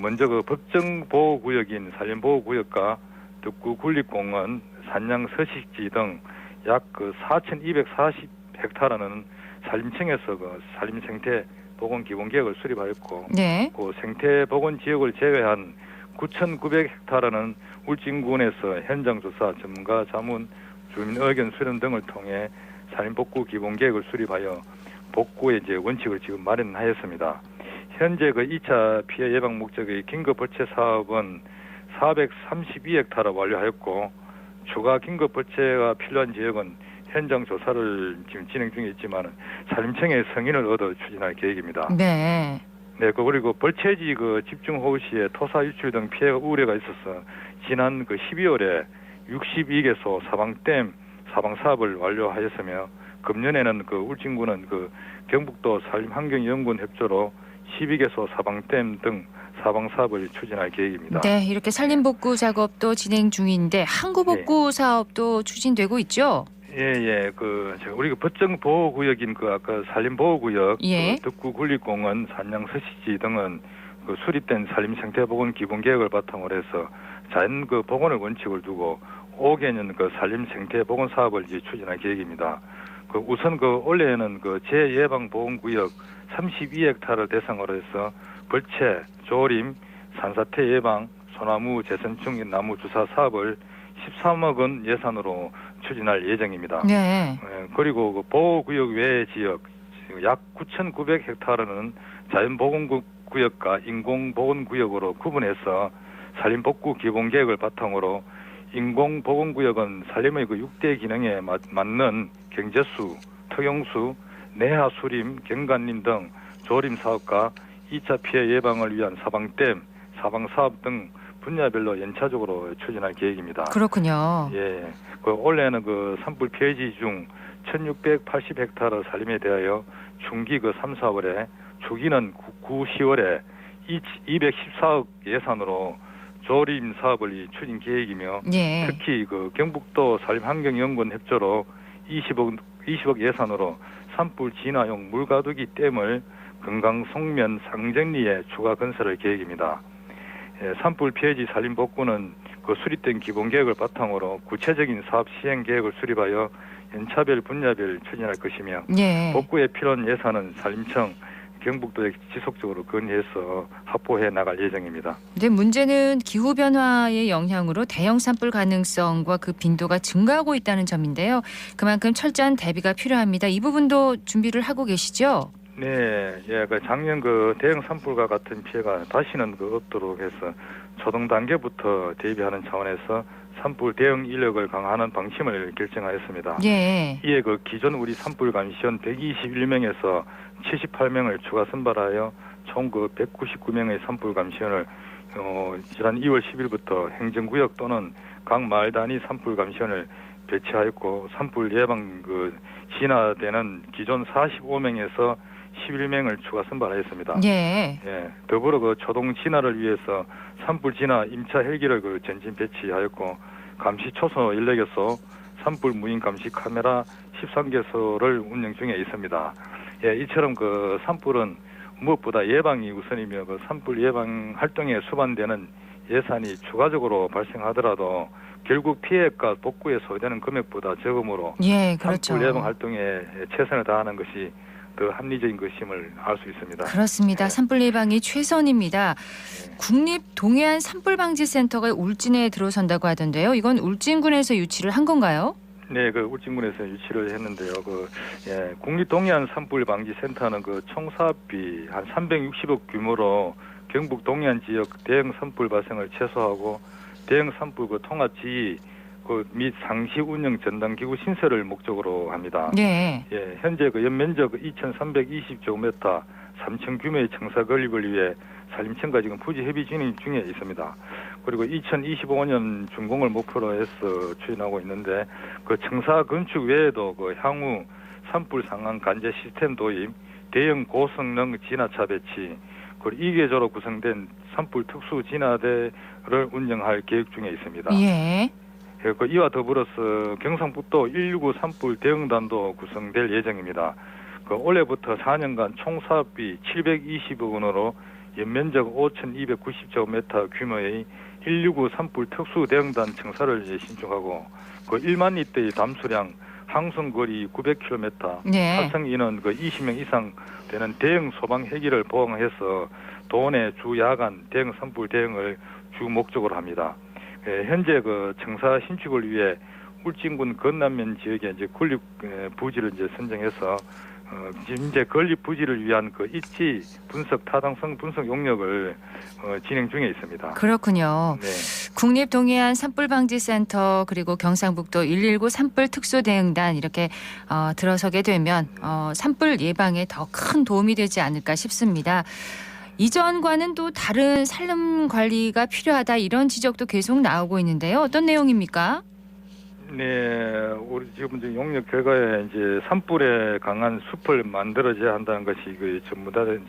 먼저 법정보호구역인 산림보호구역과 덕구 군립공원, 산양 서식지 등 약 4,240헥타르는 산림청에서 산림생태 보건 기본 계획을 수립하였고, 네. 그 생태 보건 지역을 제외한 9,900헥타르는 울진군에서 현장 조사, 전문가 자문, 주민 의견 수렴 등을 통해 산림 복구 기본 계획을 수립하여 복구의 이제 원칙을 지금 마련하였습니다. 현재 그 2차 피해 예방 목적의 긴급 벌채 사업은 432헥타르 완료하였고, 추가 긴급 벌채가 필요한 지역은 현장 조사를 지금 진행 중에 있지만 산림청의 승인을 얻어 추진할 계획입니다. 네. 네, 그리고 벌채지 그 집중 호우 시에 토사 유출 등 피해 우려가 있어서 지난 그 12월에 62개소 사방댐 사방 사업을 완료하였으며, 금년에는 그 울진군은 그 경북도 산림환경연구원 협조로 12개소 사방댐 등 사방 사업을 추진할 계획입니다. 네, 이렇게 산림복구 작업도 진행 중인데 항구복구 사업도 추진되고 있죠? 예, 우리가 법정 보호구역인 그 아까 산림보호구역, 예. 그 덕구군립공원, 산양서시지 등은 그 수립된 산림생태보건 기본계획을 바탕으로 해서 자연 그 보건을 원칙을 두고 5개년 그 산림생태보건 사업을 이제 추진할 계획입니다. 그 우선 그 올해에는 그 재예방보건구역 32헥타르 대상으로 해서 벌채, 조림, 산사태 예방, 소나무 재선충 나무 주사 사업을 13억 원 예산으로 추진할 예정입니다. 네. 그리고 그 보호구역 외 지역 약 9,900헥타르는 자연보건구역과 인공보건구역으로 구분해서 산림복구 기본계획을 바탕으로 인공보건구역은 산림의 그 6대 기능에 맞는 경제수, 특용수, 내하수림, 경관림 등 조림 사업과 2차 피해 예방을 위한 사방댐, 사방사업 등 분야별로 연차적으로 추진할 계획입니다. 그렇군요. 예, 그 올해는 그 산불 피해지 중 1,680헥타르 산림에 대하여 중기 그 3, 4월에, 주기는 9, 10월에 214억 예산으로 조림 사업을 추진 계획이며, 예. 특히 그 경북도 산림환경연구원 협조로 20억 예산으로 산불 진화용 물가두기 댐을 금강 송면 상정리에 추가 건설할 계획입니다. 산불 피해지 산림 복구는 그 수립된 기본 계획을 바탕으로 구체적인 사업 시행 계획을 수립하여 연차별 분야별 추진할 것이며, 예. 복구에 필요한 예산은 산림청, 경북도에 지속적으로 건의해서 확보해 나갈 예정입니다. 근데 문제는 기후 변화의 영향으로 대형 산불 가능성과 그 빈도가 증가하고 있다는 점인데요. 그만큼 철저한 대비가 필요합니다. 이 부분도 준비를 하고 계시죠? 네, 예, 그 작년 그 대형 산불과 같은 피해가 다시는 그 없도록 해서 초동 단계부터 대비하는 차원에서 산불 대응 인력을 강화하는 방침을 결정하였습니다. 예. 이에 그 기존 우리 산불 감시원 121명에서 78명을 추가 선발하여 총 그 199명의 산불 감시원을 지난 2월 10일부터 행정구역 또는 각 마을 단위 산불 감시원을 배치하였고, 산불 예방 그 진화되는 기존 45명에서 11명을 추가 선발하였습니다. 예. 예. 더불어 그 초동 진화를 위해서 산불 진화 임차 헬기를 그 전진 배치하였고, 감시 초소 14개소, 산불 무인 감시 카메라 13개소를 운영 중에 있습니다. 예, 이처럼 그 산불은 무엇보다 예방이 우선이며, 그 산불 예방 활동에 수반되는 예산이 추가적으로 발생하더라도 결국 피해가 복구에 소요되는 금액보다 적으므로, 예, 그렇죠. 산불 예방 활동에 최선을 다하는 것이 더 합리적인 것임을 알 수 있습니다. 그렇습니다. 산불 예방이 최선입니다. 국립동해안 산불방지센터가 울진에 들어선다고 하던데요. 이건 울진군에서 유치를 한 건가요? 네, 그 울진군에서 유치를 했는데요. 국립동해안 산불방지센터는 그 총 사업비 한 360억 규모로 경북 동해안 지역 대형 산불 발생을 최소화하고 대형 산불 그 통합 지휘 및 상시 운영 전담 기구 신설을 목적으로 합니다. 네. 예, 현재 그 연면적 2,320제곱미터 3층 규모의 청사 건립을 위해 산림청과 지금 부지 협의 진행 중에 있습니다. 그리고 2025년 준공을 목표로 해서 추진하고 있는데, 그 청사 건축 외에도 그 향후 산불 상황 관제 시스템 도입, 대형 고성능 진화차 배치, 그리고 2개조로 구성된 산불 특수 진화대를 운영할 계획 중에 있습니다. 예. 그 이와 더불어서 경상북도 119 산불 대응단도 구성될 예정입니다. 그 올해부터 4년간 총 사업비 720억 원으로 연면적 5,290제곱미터 규모의 119 산불 특수 대응단 청사를 신축하고, 그 1만 리터의 담수량 항송거리 900km, 네. 탈승 인원 20명 이상 되는 대형 소방 헬기를 보강해서 도내 주 야간 대응 산불 대응을 주 목적으로 합니다. 현재 청사 신축을 위해 울진군 건남면 지역에 이제 건립 부지를 이제 선정해서 현재 건립 부지를 위한 입지 분석 타당성 분석 용역을 진행 중에 있습니다. 그렇군요. 네. 국립동해안 산불방지센터 그리고 경상북도 119 산불 특수대응단 이렇게 들어서게 되면 산불 예방에 더 큰 도움이 되지 않을까 싶습니다. 이전과는 또 다른 산림 관리가 필요하다 이런 지적도 계속 나오고 있는데요. 어떤 내용입니까? 네, 우리 지금 이제 용역 결과에 이제 산불에 강한 숲을 만들어져야 한다는 것이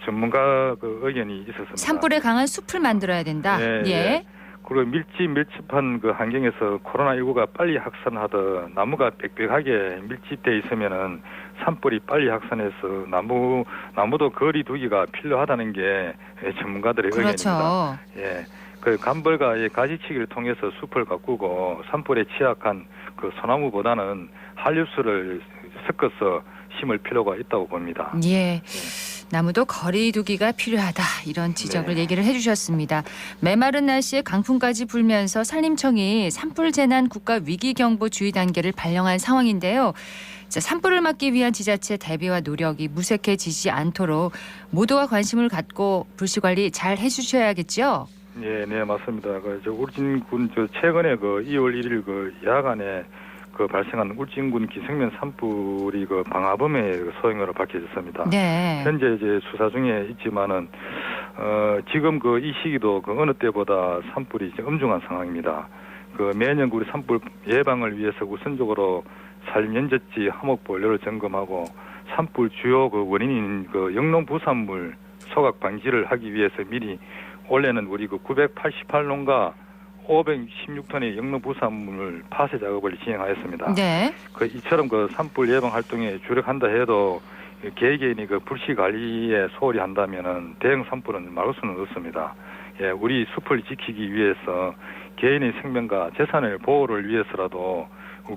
전문가 의견이 있었습니다. 산불에 강한 숲을 만들어야 된다. 네, 예. 네. 그리고 밀집한 환경에서 코로나19가 빨리 확산하듯 나무가 빽빽하게 밀집돼 있으면은 산불이 빨리 확산해서 나무도 거리 두기가 필요하다는 게 전문가들의 그렇죠. 의견입니다. 예. 간벌과 가지치기를 통해서 숲을 가꾸고 산불에 취약한 소나무보다는 한류수를 섞어서 심을 필요가 있다고 봅니다. 예. 나무도 거리 두기가 필요하다 이런 지적을 네. 얘기를 해주셨습니다. 메마른 날씨에 강풍까지 불면서 산림청이 산불 재난 국가 위기 경보 주의 단계를 발령한 상황인데요. 자, 산불을 막기 위한 지자체 대비와 노력이 무색해지지 않도록 모두가 관심을 갖고 불씨 관리 잘 해주셔야겠죠. 네, 네 맞습니다. 울진군 최근에 2월 1일 야간에 발생한 울진군 기생면 산불이 방화범의 소행으로 밝혀졌습니다. 네. 현재 이제 수사 중에 있지만은 지금 이 시기도 어느 때보다 산불이 이제 엄중한 상황입니다. 매년 우리 산불 예방을 위해서 우선적으로 산림연젖지 화목보호를 점검하고 산불 주요 원인인 영농 부산물 소각 방지를 하기 위해서 미리 올해는 우리 988농가 516톤의 영농부산물 파쇄 작업을 진행하였습니다. 네. 이처럼 산불 예방 활동에 주력한다 해도 개개인이 불씨 관리에 소홀히 한다면은 대형 산불은 막을 수는 없습니다. 예, 우리 숲을 지키기 위해서 개인의 생명과 재산의 보호를 위해서라도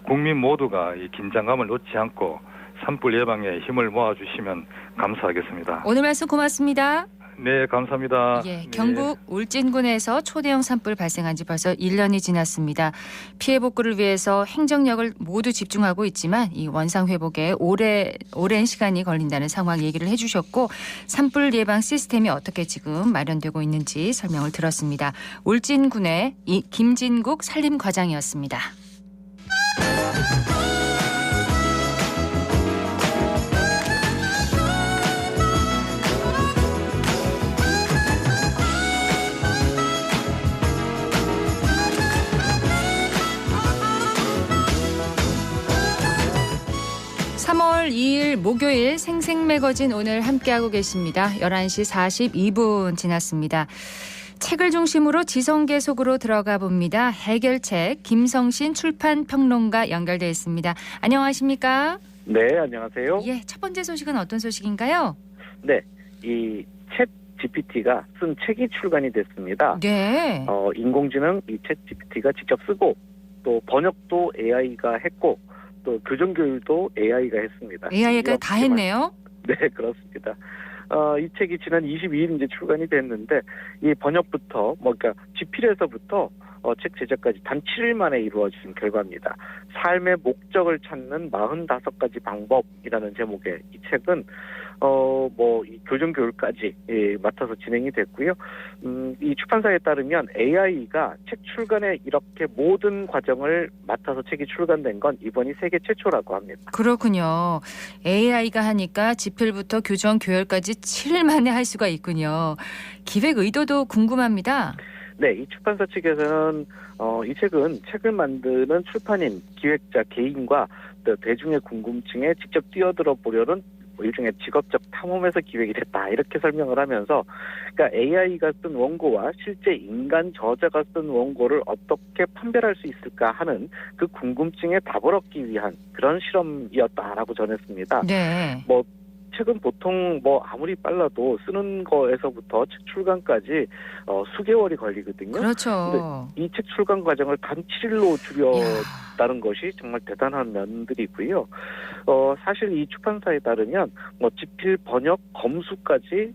국민 모두가 이 긴장감을 놓지 않고 산불 예방에 힘을 모아주시면 감사하겠습니다. 오늘 말씀 고맙습니다. 네, 감사합니다. 예, 경북 울진군에서 초대형 산불 발생한 지 벌써 1년이 지났습니다. 피해 복구를 위해서 행정력을 모두 집중하고 있지만 이 원상 회복에 오랜 시간이 걸린다는 상황 얘기를 해주셨고 산불 예방 시스템이 어떻게 지금 마련되고 있는지 설명을 들었습니다. 울진군의 김진국 산림과장이었습니다. (3월 2일) 목요일 생생매거진 오늘 함께하고 계십니다. 11시 42분 지났습니다. 책을 중심으로 지성계 속으로 들어가 봅니다. 해결책 김성신 출판평론가 연결되어 있습니다. 안녕하십니까? 네, 안녕하세요. 예, 첫 번째 소식은 어떤 소식인가요? 네, 이 챗 GPT가 쓴 책이 출간이 됐습니다. 네. 인공지능 이 챗 GPT가 직접 쓰고 또 번역도 AI가 했고 또 교정교육도 AI가 했습니다. AI가 다 했네요? 네, 그렇습니다. 이 책이 지난 22일 이제 출간이 됐는데 이 번역부터 그러니까 집필에서부터 책 제작까지 단 7일 만에 이루어진 결과입니다. 삶의 목적을 찾는 45가지 방법이라는 제목의 이 책은 이 교정 교육까지 맡아서 진행이 됐고요. 이 출판사에 따르면 AI가 책 출간에 이렇게 모든 과정을 맡아서 책이 출간된 건 이번이 세계 최초라고 합니다. 그렇군요. AI가 하니까 집필부터 교정 교열까지 7일 만에 할 수가 있군요. 기획 의도도 궁금합니다. 네, 이 출판사 측에서는 이 책은 책을 만드는 출판인, 기획자 개인과 또 대중의 궁금증에 직접 뛰어들어 보려는 일종의 직업적 탐험에서 기획이 됐다 이렇게 설명을 하면서 그러니까 AI가 쓴 원고와 실제 인간 저자가 쓴 원고를 어떻게 판별할 수 있을까 하는 그 궁금증에 답을 얻기 위한 그런 실험이었다라고 전했습니다. 네. 책은 보통 뭐 아무리 빨라도 쓰는 거에서부터 책 출간까지 수개월이 걸리거든요. 그렇죠. 이 책 출간 과정을 단 7일로 줄였다는 것이 정말 대단한 면들이 있고요. 사실 이 출판사에 따르면 뭐 집필, 번역, 검수까지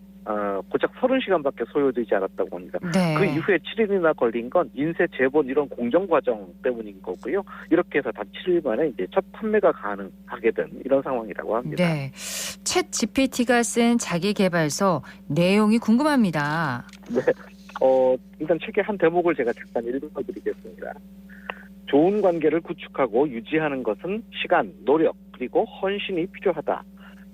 고작 30시간밖에 소요되지 않았다고 합니다. 네. 그 이후에 7일이나 걸린 건 인쇄, 제본 이런 공정 과정 때문인 거고요. 이렇게 해서 단 7일 만에 이제 첫 판매가 가능하게 된 이런 상황이라고 합니다. 네. 챗 GPT가 쓴 자기계발서 내용이 궁금합니다. 네. 일단 책의 한 대목을 제가 잠깐 읽어드리겠습니다. 좋은 관계를 구축하고 유지하는 것은 시간, 노력, 그리고 헌신이 필요하다.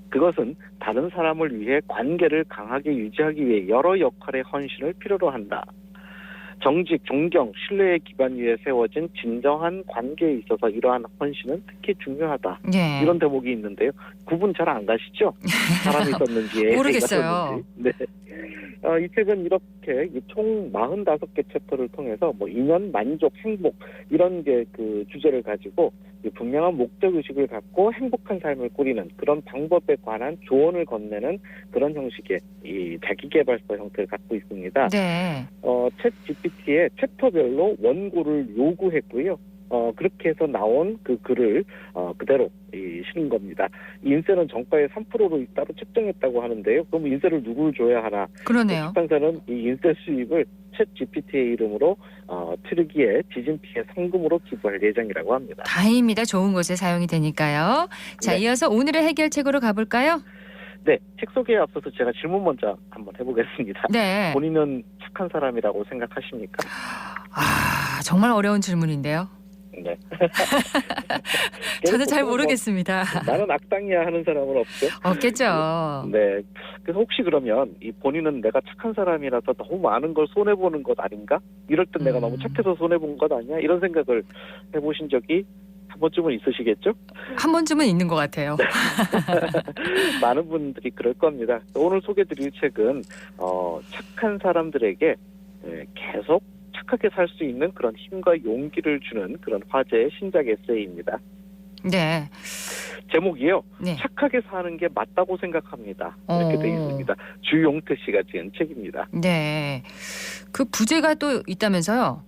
그것은 다른 사람을 위해 관계를 강하게 유지하기 위해 여러 역할의 헌신을 필요로 한다. 정직, 존경, 신뢰의 기반 위에 세워진 진정한 관계에 있어서 이러한 헌신은 특히 중요하다. 네. 이런 대목이 있는데요. 구분 잘 안 가시죠? 사람이 썼는지 모르겠어요. 네. 이 책은 이렇게 총 45개 챕터를 통해서 뭐 인연, 만족, 행복 이런 게 그 주제를 가지고 분명한 목적 의식을 갖고 행복한 삶을 꾸리는 그런 방법에 관한 조언을 건네는 그런 형식의 이 자기계발서 형태를 갖고 있습니다. 네. 챗 GPT에 챕터별로 원고를 요구했고요. 그렇게 해서 나온 그 글을 그대로 실은 겁니다. 인쇄는 정가의 3%로 따로 책정했다고 하는데요. 그럼 인쇄를 누굴 줘야 하나? 그러네요. 출판사는 이 인쇄 수입을 챗 GPT의 이름으로 트르기의 지진 피해 상금으로 기부할 예정이라고 합니다. 다행입니다. 좋은 곳에 사용이 되니까요. 자, 네. 이어서 오늘의 해결책으로 가볼까요? 네, 책 소개에 앞서서 제가 질문 먼저 한번 해보겠습니다. 네. 본인은 착한 사람이라고 생각하십니까? 정말 어려운 질문인데요. 네. 저도 잘 모르겠습니다. 나는 악당이야 하는 사람은 없죠? 없겠죠. 네. 그래서 혹시 그러면 이 본인은 내가 착한 사람이라서 너무 많은 걸 손해보는 것 아닌가? 이럴 땐 내가 너무 착해서 손해본 것 아니야? 이런 생각을 해보신 적이 한 번쯤은 있으시겠죠? 한 번쯤은 있는 것 같아요. 네. 많은 분들이 그럴 겁니다. 오늘 소개드릴 책은 착한 사람들에게 계속 착하게 살 수 있는 그런 힘과 용기를 주는 그런 화제의 신작 에세이입니다. 네. 제목이요. 네. 착하게 사는 게 맞다고 생각합니다. 이렇게 되어 있습니다. 주용태 씨가 지은 책입니다. 네. 그 부제가 또 있다면서요?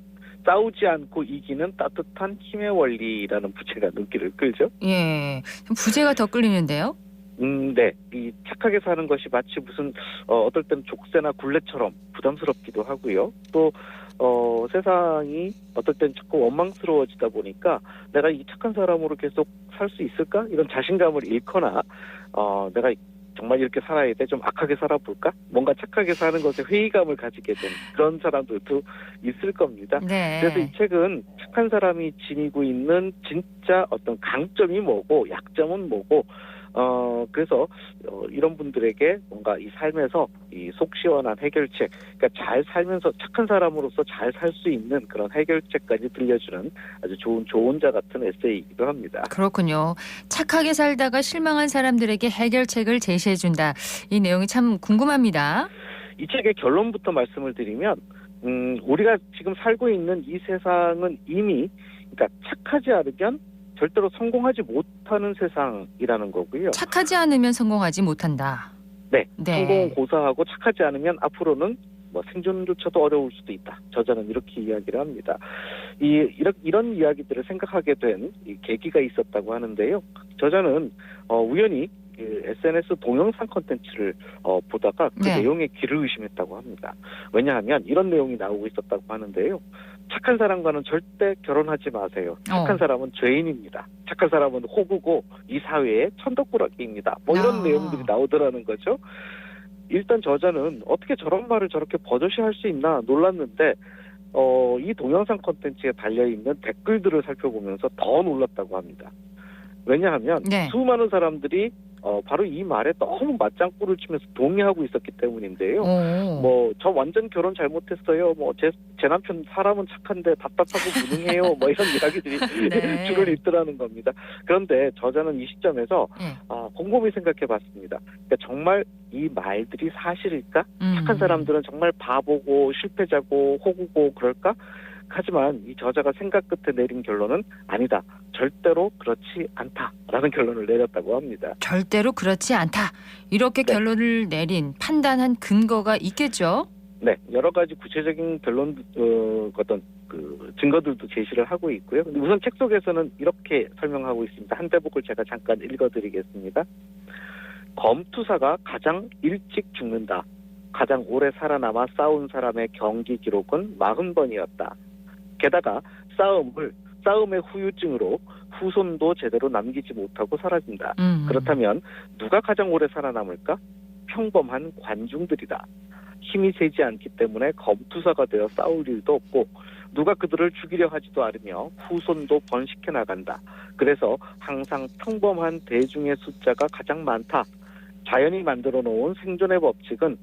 싸우지 않고 이기는 따뜻한 힘의 원리라는 부제가 눈길을 끌죠. 예. 부제가 더 끌리는데요? 네. 이 착하게 사는 것이 마치 무슨 어떨 때는 족쇄나 굴레처럼 부담스럽기도 하고요. 또 세상이 어떨 땐 자꾸 원망스러워지다 보니까 내가 이 착한 사람으로 계속 살 수 있을까? 이런 자신감을 잃거나 내가 정말 이렇게 살아야 돼? 좀 악하게 살아볼까? 뭔가 착하게 사는 것에 회의감을 가지게 된 그런 사람들도 있을 겁니다. 네. 그래서 이 책은 착한 사람이 지니고 있는 진짜 어떤 강점이 뭐고 약점은 뭐고 그래서 이런 분들에게 뭔가 이 삶에서 이 속 시원한 해결책, 그러니까 잘 살면서 착한 사람으로서 잘 살 수 있는 그런 해결책까지 들려주는 아주 좋은 조언자 같은 에세이이기도 합니다. 그렇군요. 착하게 살다가 실망한 사람들에게 해결책을 제시해준다. 이 내용이 참 궁금합니다. 이 책의 결론부터 말씀을 드리면 우리가 지금 살고 있는 이 세상은 이미 그러니까 착하지 않으면 절대로 성공하지 못하는 세상이라는 거고요. 착하지 않으면 성공하지 못한다. 네. 네. 성공은 고사하고 착하지 않으면 앞으로는 뭐 생존조차도 어려울 수도 있다. 저자는 이렇게 이야기를 합니다. 이런 이야기들을 생각하게 된 이 계기가 있었다고 하는데요. 저자는 우연히 SNS 동영상 콘텐츠를 보다가 그 네. 내용에 귀를 의심했다고 합니다. 왜냐하면 이런 내용이 나오고 있었다고 하는데요. 착한 사람과는 절대 결혼하지 마세요. 착한 사람은 죄인입니다. 착한 사람은 호구고 이 사회의 천덕꾸러기입니다. 뭐 이런 내용들이 나오더라는 거죠. 일단 저자는 어떻게 저런 말을 저렇게 버젓이 할 수 있나 놀랐는데 이 동영상 콘텐츠에 달려있는 댓글들을 살펴보면서 더 놀랐다고 합니다. 왜냐하면 네. 수많은 사람들이 바로 이 말에 너무 맞장구를 치면서 동의하고 있었기 때문인데요. 뭐 저 완전 결혼 잘못했어요. 뭐 제 남편 사람은 착한데 답답하고 무능해요. 뭐 이런 이야기들이 네. 줄을 잇더라는 겁니다. 그런데 저자는 이 시점에서 곰곰이 생각해봤습니다. 그러니까 정말 이 말들이 사실일까? 착한 사람들은 정말 바보고 실패자고 호구고 그럴까? 하지만 이 저자가 생각 끝에 내린 결론은 아니다. 절대로 그렇지 않다라는 결론을 내렸다고 합니다. 절대로 그렇지 않다. 이렇게 네. 결론을 내린 판단한 근거가 있겠죠? 네, 여러 가지 구체적인 결론 어떤 그 증거들도 제시를 하고 있고요. 근데 우선 책 속에서는 이렇게 설명하고 있습니다. 한 대목을 제가 잠깐 읽어드리겠습니다. 검투사가 가장 일찍 죽는다. 가장 오래 살아남아 싸운 사람의 경기 기록은 40번이었다. 게다가 싸움의 후유증으로 후손도 제대로 남기지 못하고 사라진다. 그렇다면 누가 가장 오래 살아남을까? 평범한 관중들이다. 힘이 세지 않기 때문에 검투사가 되어 싸울 일도 없고 누가 그들을 죽이려 하지도 않으며 후손도 번식해 나간다. 그래서 항상 평범한 대중의 숫자가 가장 많다. 자연이 만들어 놓은 생존의 법칙은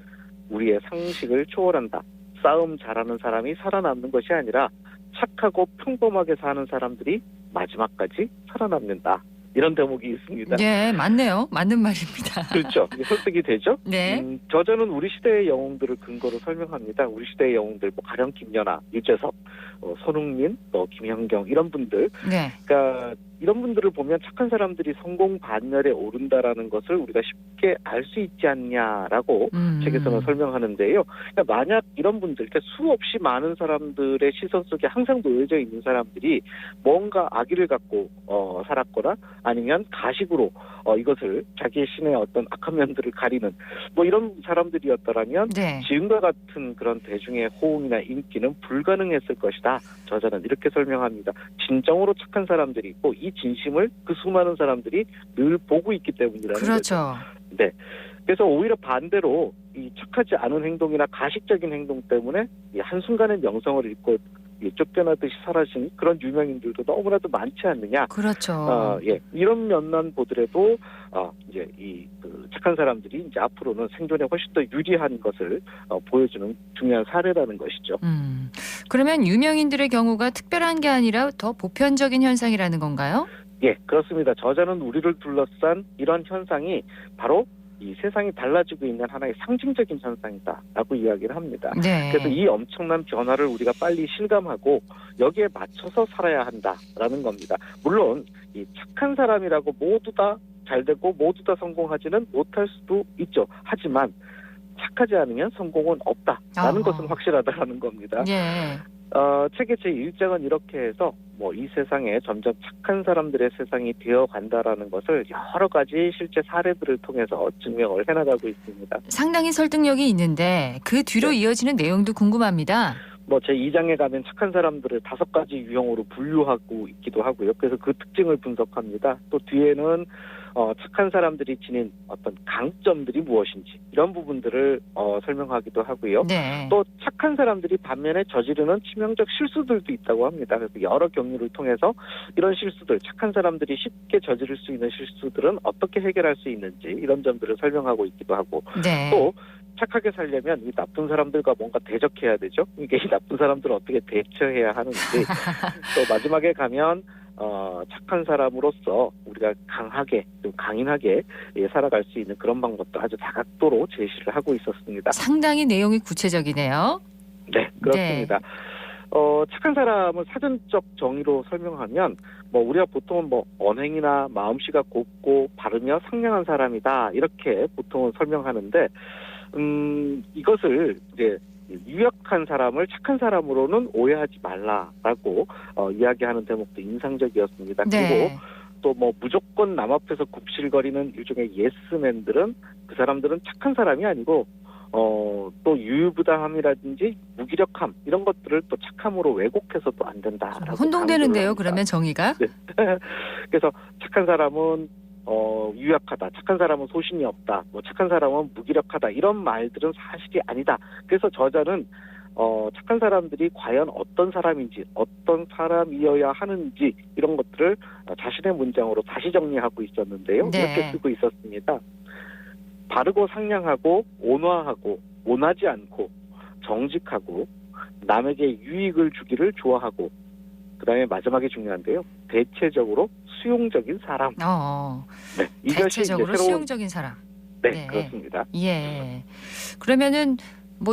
우리의 상식을 초월한다. 싸움 잘하는 사람이 살아남는 것이 아니라 착하고 평범하게 사는 사람들이 마지막까지 살아남는다. 이런 대목이 있습니다. 네, 맞네요. 맞는 말입니다. 그렇죠. 설득이 되죠? 네. 저자는 우리 시대의 영웅들을 근거로 설명합니다. 우리 시대의 영웅들, 가령 김연아, 유재석, 손흥민, 김연경 이런 분들. 네. 그러니까 이런 분들을 보면 착한 사람들이 성공 반열에 오른다라는 것을 우리가 쉽게 알 수 있지 않냐라고 책에서는 설명하는데요. 그러니까 만약 이런 분들, 그러니까 수없이 많은 사람들의 시선 속에 항상 놓여져 있는 사람들이 뭔가 악의를 갖고 살았거나 아니면 가식으로 이것을 자기의 신의 어떤 악한 면들을 가리는 이런 사람들이었더라면 네. 지금과 같은 그런 대중의 호응이나 인기는 불가능했을 것이다. 저자는 이렇게 설명합니다. 진정으로 착한 사람들이 있고 이 진심을 그 수많은 사람들이 늘 보고 있기 때문이라는 그렇죠. 거죠. 네. 그래서 오히려 반대로 이 착하지 않은 행동이나 가식적인 행동 때문에 이 한순간의 명성을 잃고 쫓겨나듯이 사라진 그런 유명인들도 너무나도 많지 않느냐. 그렇죠. 예. 이런 면만 보더라도 이제 그 착한 사람들이 이제 앞으로는 생존에 훨씬 더 유리한 것을 보여주는 중요한 사례라는 것이죠. 그러면 유명인들의 경우가 특별한 게 아니라 더 보편적인 현상이라는 건가요? 예, 그렇습니다. 저자는 우리를 둘러싼 이런 현상이 바로 이 세상이 달라지고 있는 하나의 상징적인 현상이다라고 이야기를 합니다. 네. 그래서 이 엄청난 변화를 우리가 빨리 실감하고 여기에 맞춰서 살아야 한다라는 겁니다. 물론 이 착한 사람이라고 모두 다 잘 되고 모두 다 성공하지는 못할 수도 있죠. 하지만 착하지 않으면 성공은 없다라는 것은 확실하다라는 겁니다. 예. 책의 제1장은 이렇게 해서 이 세상에 점점 착한 사람들의 세상이 되어간다라는 것을 여러 가지 실제 사례들을 통해서 증명을 해나가고 있습니다. 상당히 설득력이 있는데 그 뒤로 이어지는 내용도 궁금합니다. 제2장에 가면 착한 사람들을 5가지 유형으로 분류하고 있기도 하고요. 그래서 그 특징을 분석합니다. 또 뒤에는 착한 사람들이 지닌 어떤 강점들이 무엇인지 이런 부분들을 설명하기도 하고요. 네. 또 착한 사람들이 반면에 저지르는 치명적 실수들도 있다고 합니다. 그래서 여러 경류를 통해서 이런 실수들, 착한 사람들이 쉽게 저지를 수 있는 실수들은 어떻게 해결할 수 있는지 이런 점들을 설명하고 있기도 하고 네. 또 착하게 살려면 이 나쁜 사람들과 뭔가 대적해야 되죠. 이게 이 나쁜 사람들을 어떻게 대처해야 하는지 또 마지막에 가면 착한 사람으로서 우리가 강하게 좀 강인하게 살아갈 수 있는 그런 방법도 아주 다각도로 제시를 하고 있었습니다. 상당히 내용이 구체적이네요. 네, 그렇습니다. 네. 착한 사람을 사전적 정의로 설명하면 우리가 보통은 언행이나 마음씨가 곱고 바르며 상냥한 사람이다 이렇게 보통은 설명하는데 이것을 이제 유약한 사람을 착한 사람으로는 오해하지 말라라고 이야기하는 대목도 인상적이었습니다. 네. 그리고 또 무조건 남 앞에서 굽실거리는 일종의 예스맨들은 그 사람들은 착한 사람이 아니고 또 유유부당함이라든지 무기력함 이런 것들을 또 착함으로 왜곡해서도 안 된다라고 혼동되는데요. 그러면 정의가? 네. 그래서 착한 사람은 유약하다. 착한 사람은 소신이 없다. 착한 사람은 무기력하다. 이런 말들은 사실이 아니다. 그래서 저자는 착한 사람들이 과연 어떤 사람인지, 어떤 사람이어야 하는지 이런 것들을 자신의 문장으로 다시 정리하고 있었는데요. 네. 이렇게 쓰고 있었습니다. 바르고 상냥하고 온화하고 온하지 않고 정직하고 남에게 유익을 주기를 좋아하고 그다음에 마지막에 중요한데요. 대체적으로 수용적인 사람. 네, 이것이 대체적으로 새로운... 수용적인 사람. 네, 네. 그렇습니다. 예. 그러면은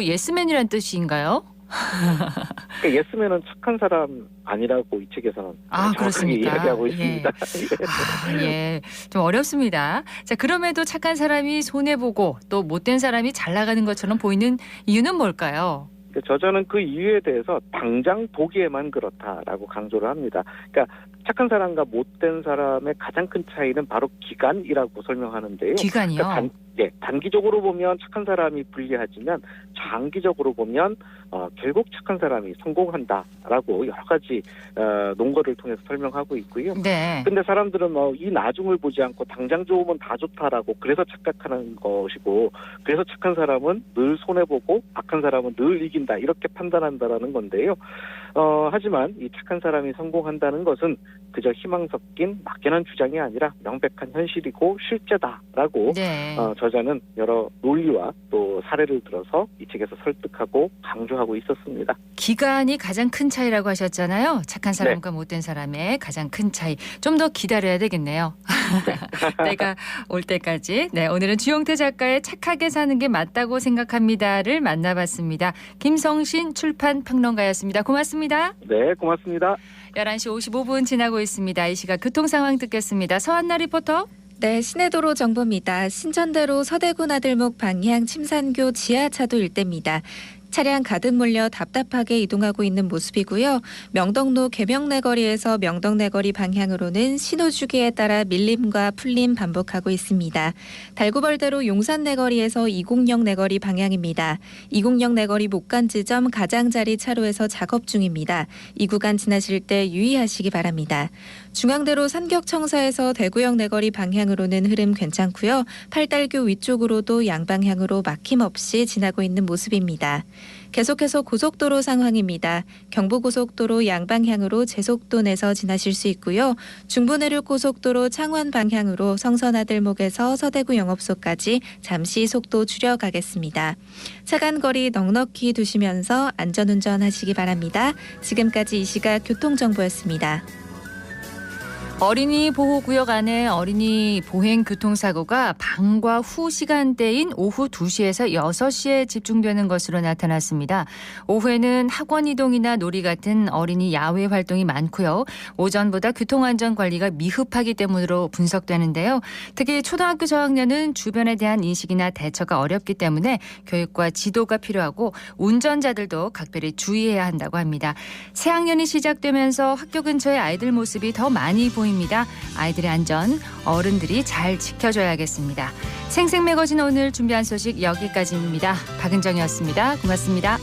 예스맨이란 뜻인가요? 그러니까 예스맨은 착한 사람 아니라고 이 책에서는 정확하게 그렇습니까? 이야기하고 예. 있습니다. 예, 좀 어렵습니다. 자, 그럼에도 착한 사람이 손해보고 또 못된 사람이 잘 나가는 것처럼 보이는 이유는 뭘까요? 저자는 그 이유에 대해서 당장 보기에만 그렇다라고 강조를 합니다. 그러니까 착한 사람과 못된 사람의 가장 큰 차이는 바로 기간이라고 설명하는데요. 기간이요? 그러니까 단기적으로 보면 착한 사람이 불리하지만 장기적으로 보면 결국 착한 사람이 성공한다라고 여러 가지 논거를 통해서 설명하고 있고요. 네. 근데 사람들은 이 나중을 보지 않고 당장 좋으면 다 좋다라고 그래서 착각하는 것이고, 그래서 착한 사람은 늘 손해보고 악한 사람은 늘 이긴다 이렇게 판단한다라는 건데요. 하지만 이 착한 사람이 성공한다는 것은 그저 희망 섞인 막연한 주장이 아니라 명백한 현실이고 실제다라고 저자는 여러 논리와 또 사례를 들어서 이 책에서 설득하고 강조하고 있었습니다. 기간이 가장 큰 차이라고 하셨잖아요. 착한 사람과 못된 사람의 가장 큰 차이. 좀 더 기다려야 되겠네요. 때가 올 때까지. 네, 오늘은 주용태 작가의 착하게 사는 게 맞다고 생각합니다를 만나봤습니다. 김성신 출판평론가였습니다. 고맙습니다. 네, 고맙습니다. 11시 55분 지나고 있습니다. 이 시각 교통 상황 듣겠습니다. 서한나 리포터. 네, 시내도로 정보입니다. 신천대로 서대구 나들목 방향 침산교 지하차도 일대입니다. 차량 가득 몰려 답답하게 이동하고 있는 모습이고요. 명덕로 계명내거리에서 명덕내거리 방향으로는 신호주기에 따라 밀림과 풀림 반복하고 있습니다. 달구벌대로 용산내거리에서 206 내거리 방향입니다. 206 내거리 목간 지점 가장자리 차로에서 작업 중입니다. 이 구간 지나실 때 유의하시기 바랍니다. 중앙대로 산격청사에서 대구역 내거리 방향으로는 흐름 괜찮고요. 팔달교 위쪽으로도 양방향으로 막힘없이 지나고 있는 모습입니다. 계속해서 고속도로 상황입니다. 경부고속도로 양방향으로 제속도 내서 지나실 수 있고요. 중부내륙고속도로 창원 방향으로 성선아들목에서 서대구 영업소까지 잠시 속도 줄여가겠습니다. 차간거리 넉넉히 두시면서 안전운전 하시기 바랍니다. 지금까지 이 시각 교통정보였습니다. 어린이 보호구역 안에 어린이 보행 교통사고가 방과 후 시간대인 오후 2시에서 6시에 집중되는 것으로 나타났습니다. 오후에는 학원 이동이나 놀이 같은 어린이 야외 활동이 많고요. 오전보다 교통안전관리가 미흡하기 때문으로 분석되는데요. 특히 초등학교 저학년은 주변에 대한 인식이나 대처가 어렵기 때문에 교육과 지도가 필요하고 운전자들도 각별히 주의해야 한다고 합니다. 새학년이 시작되면서 학교 근처에 아이들 모습이 더 많이 보입니다. 아이들의 안전 어른들이 잘 지켜줘야겠습니다. 생생매거진 오늘 준비한 소식 여기까지입니다. 박은정이었습니다. 고맙습니다.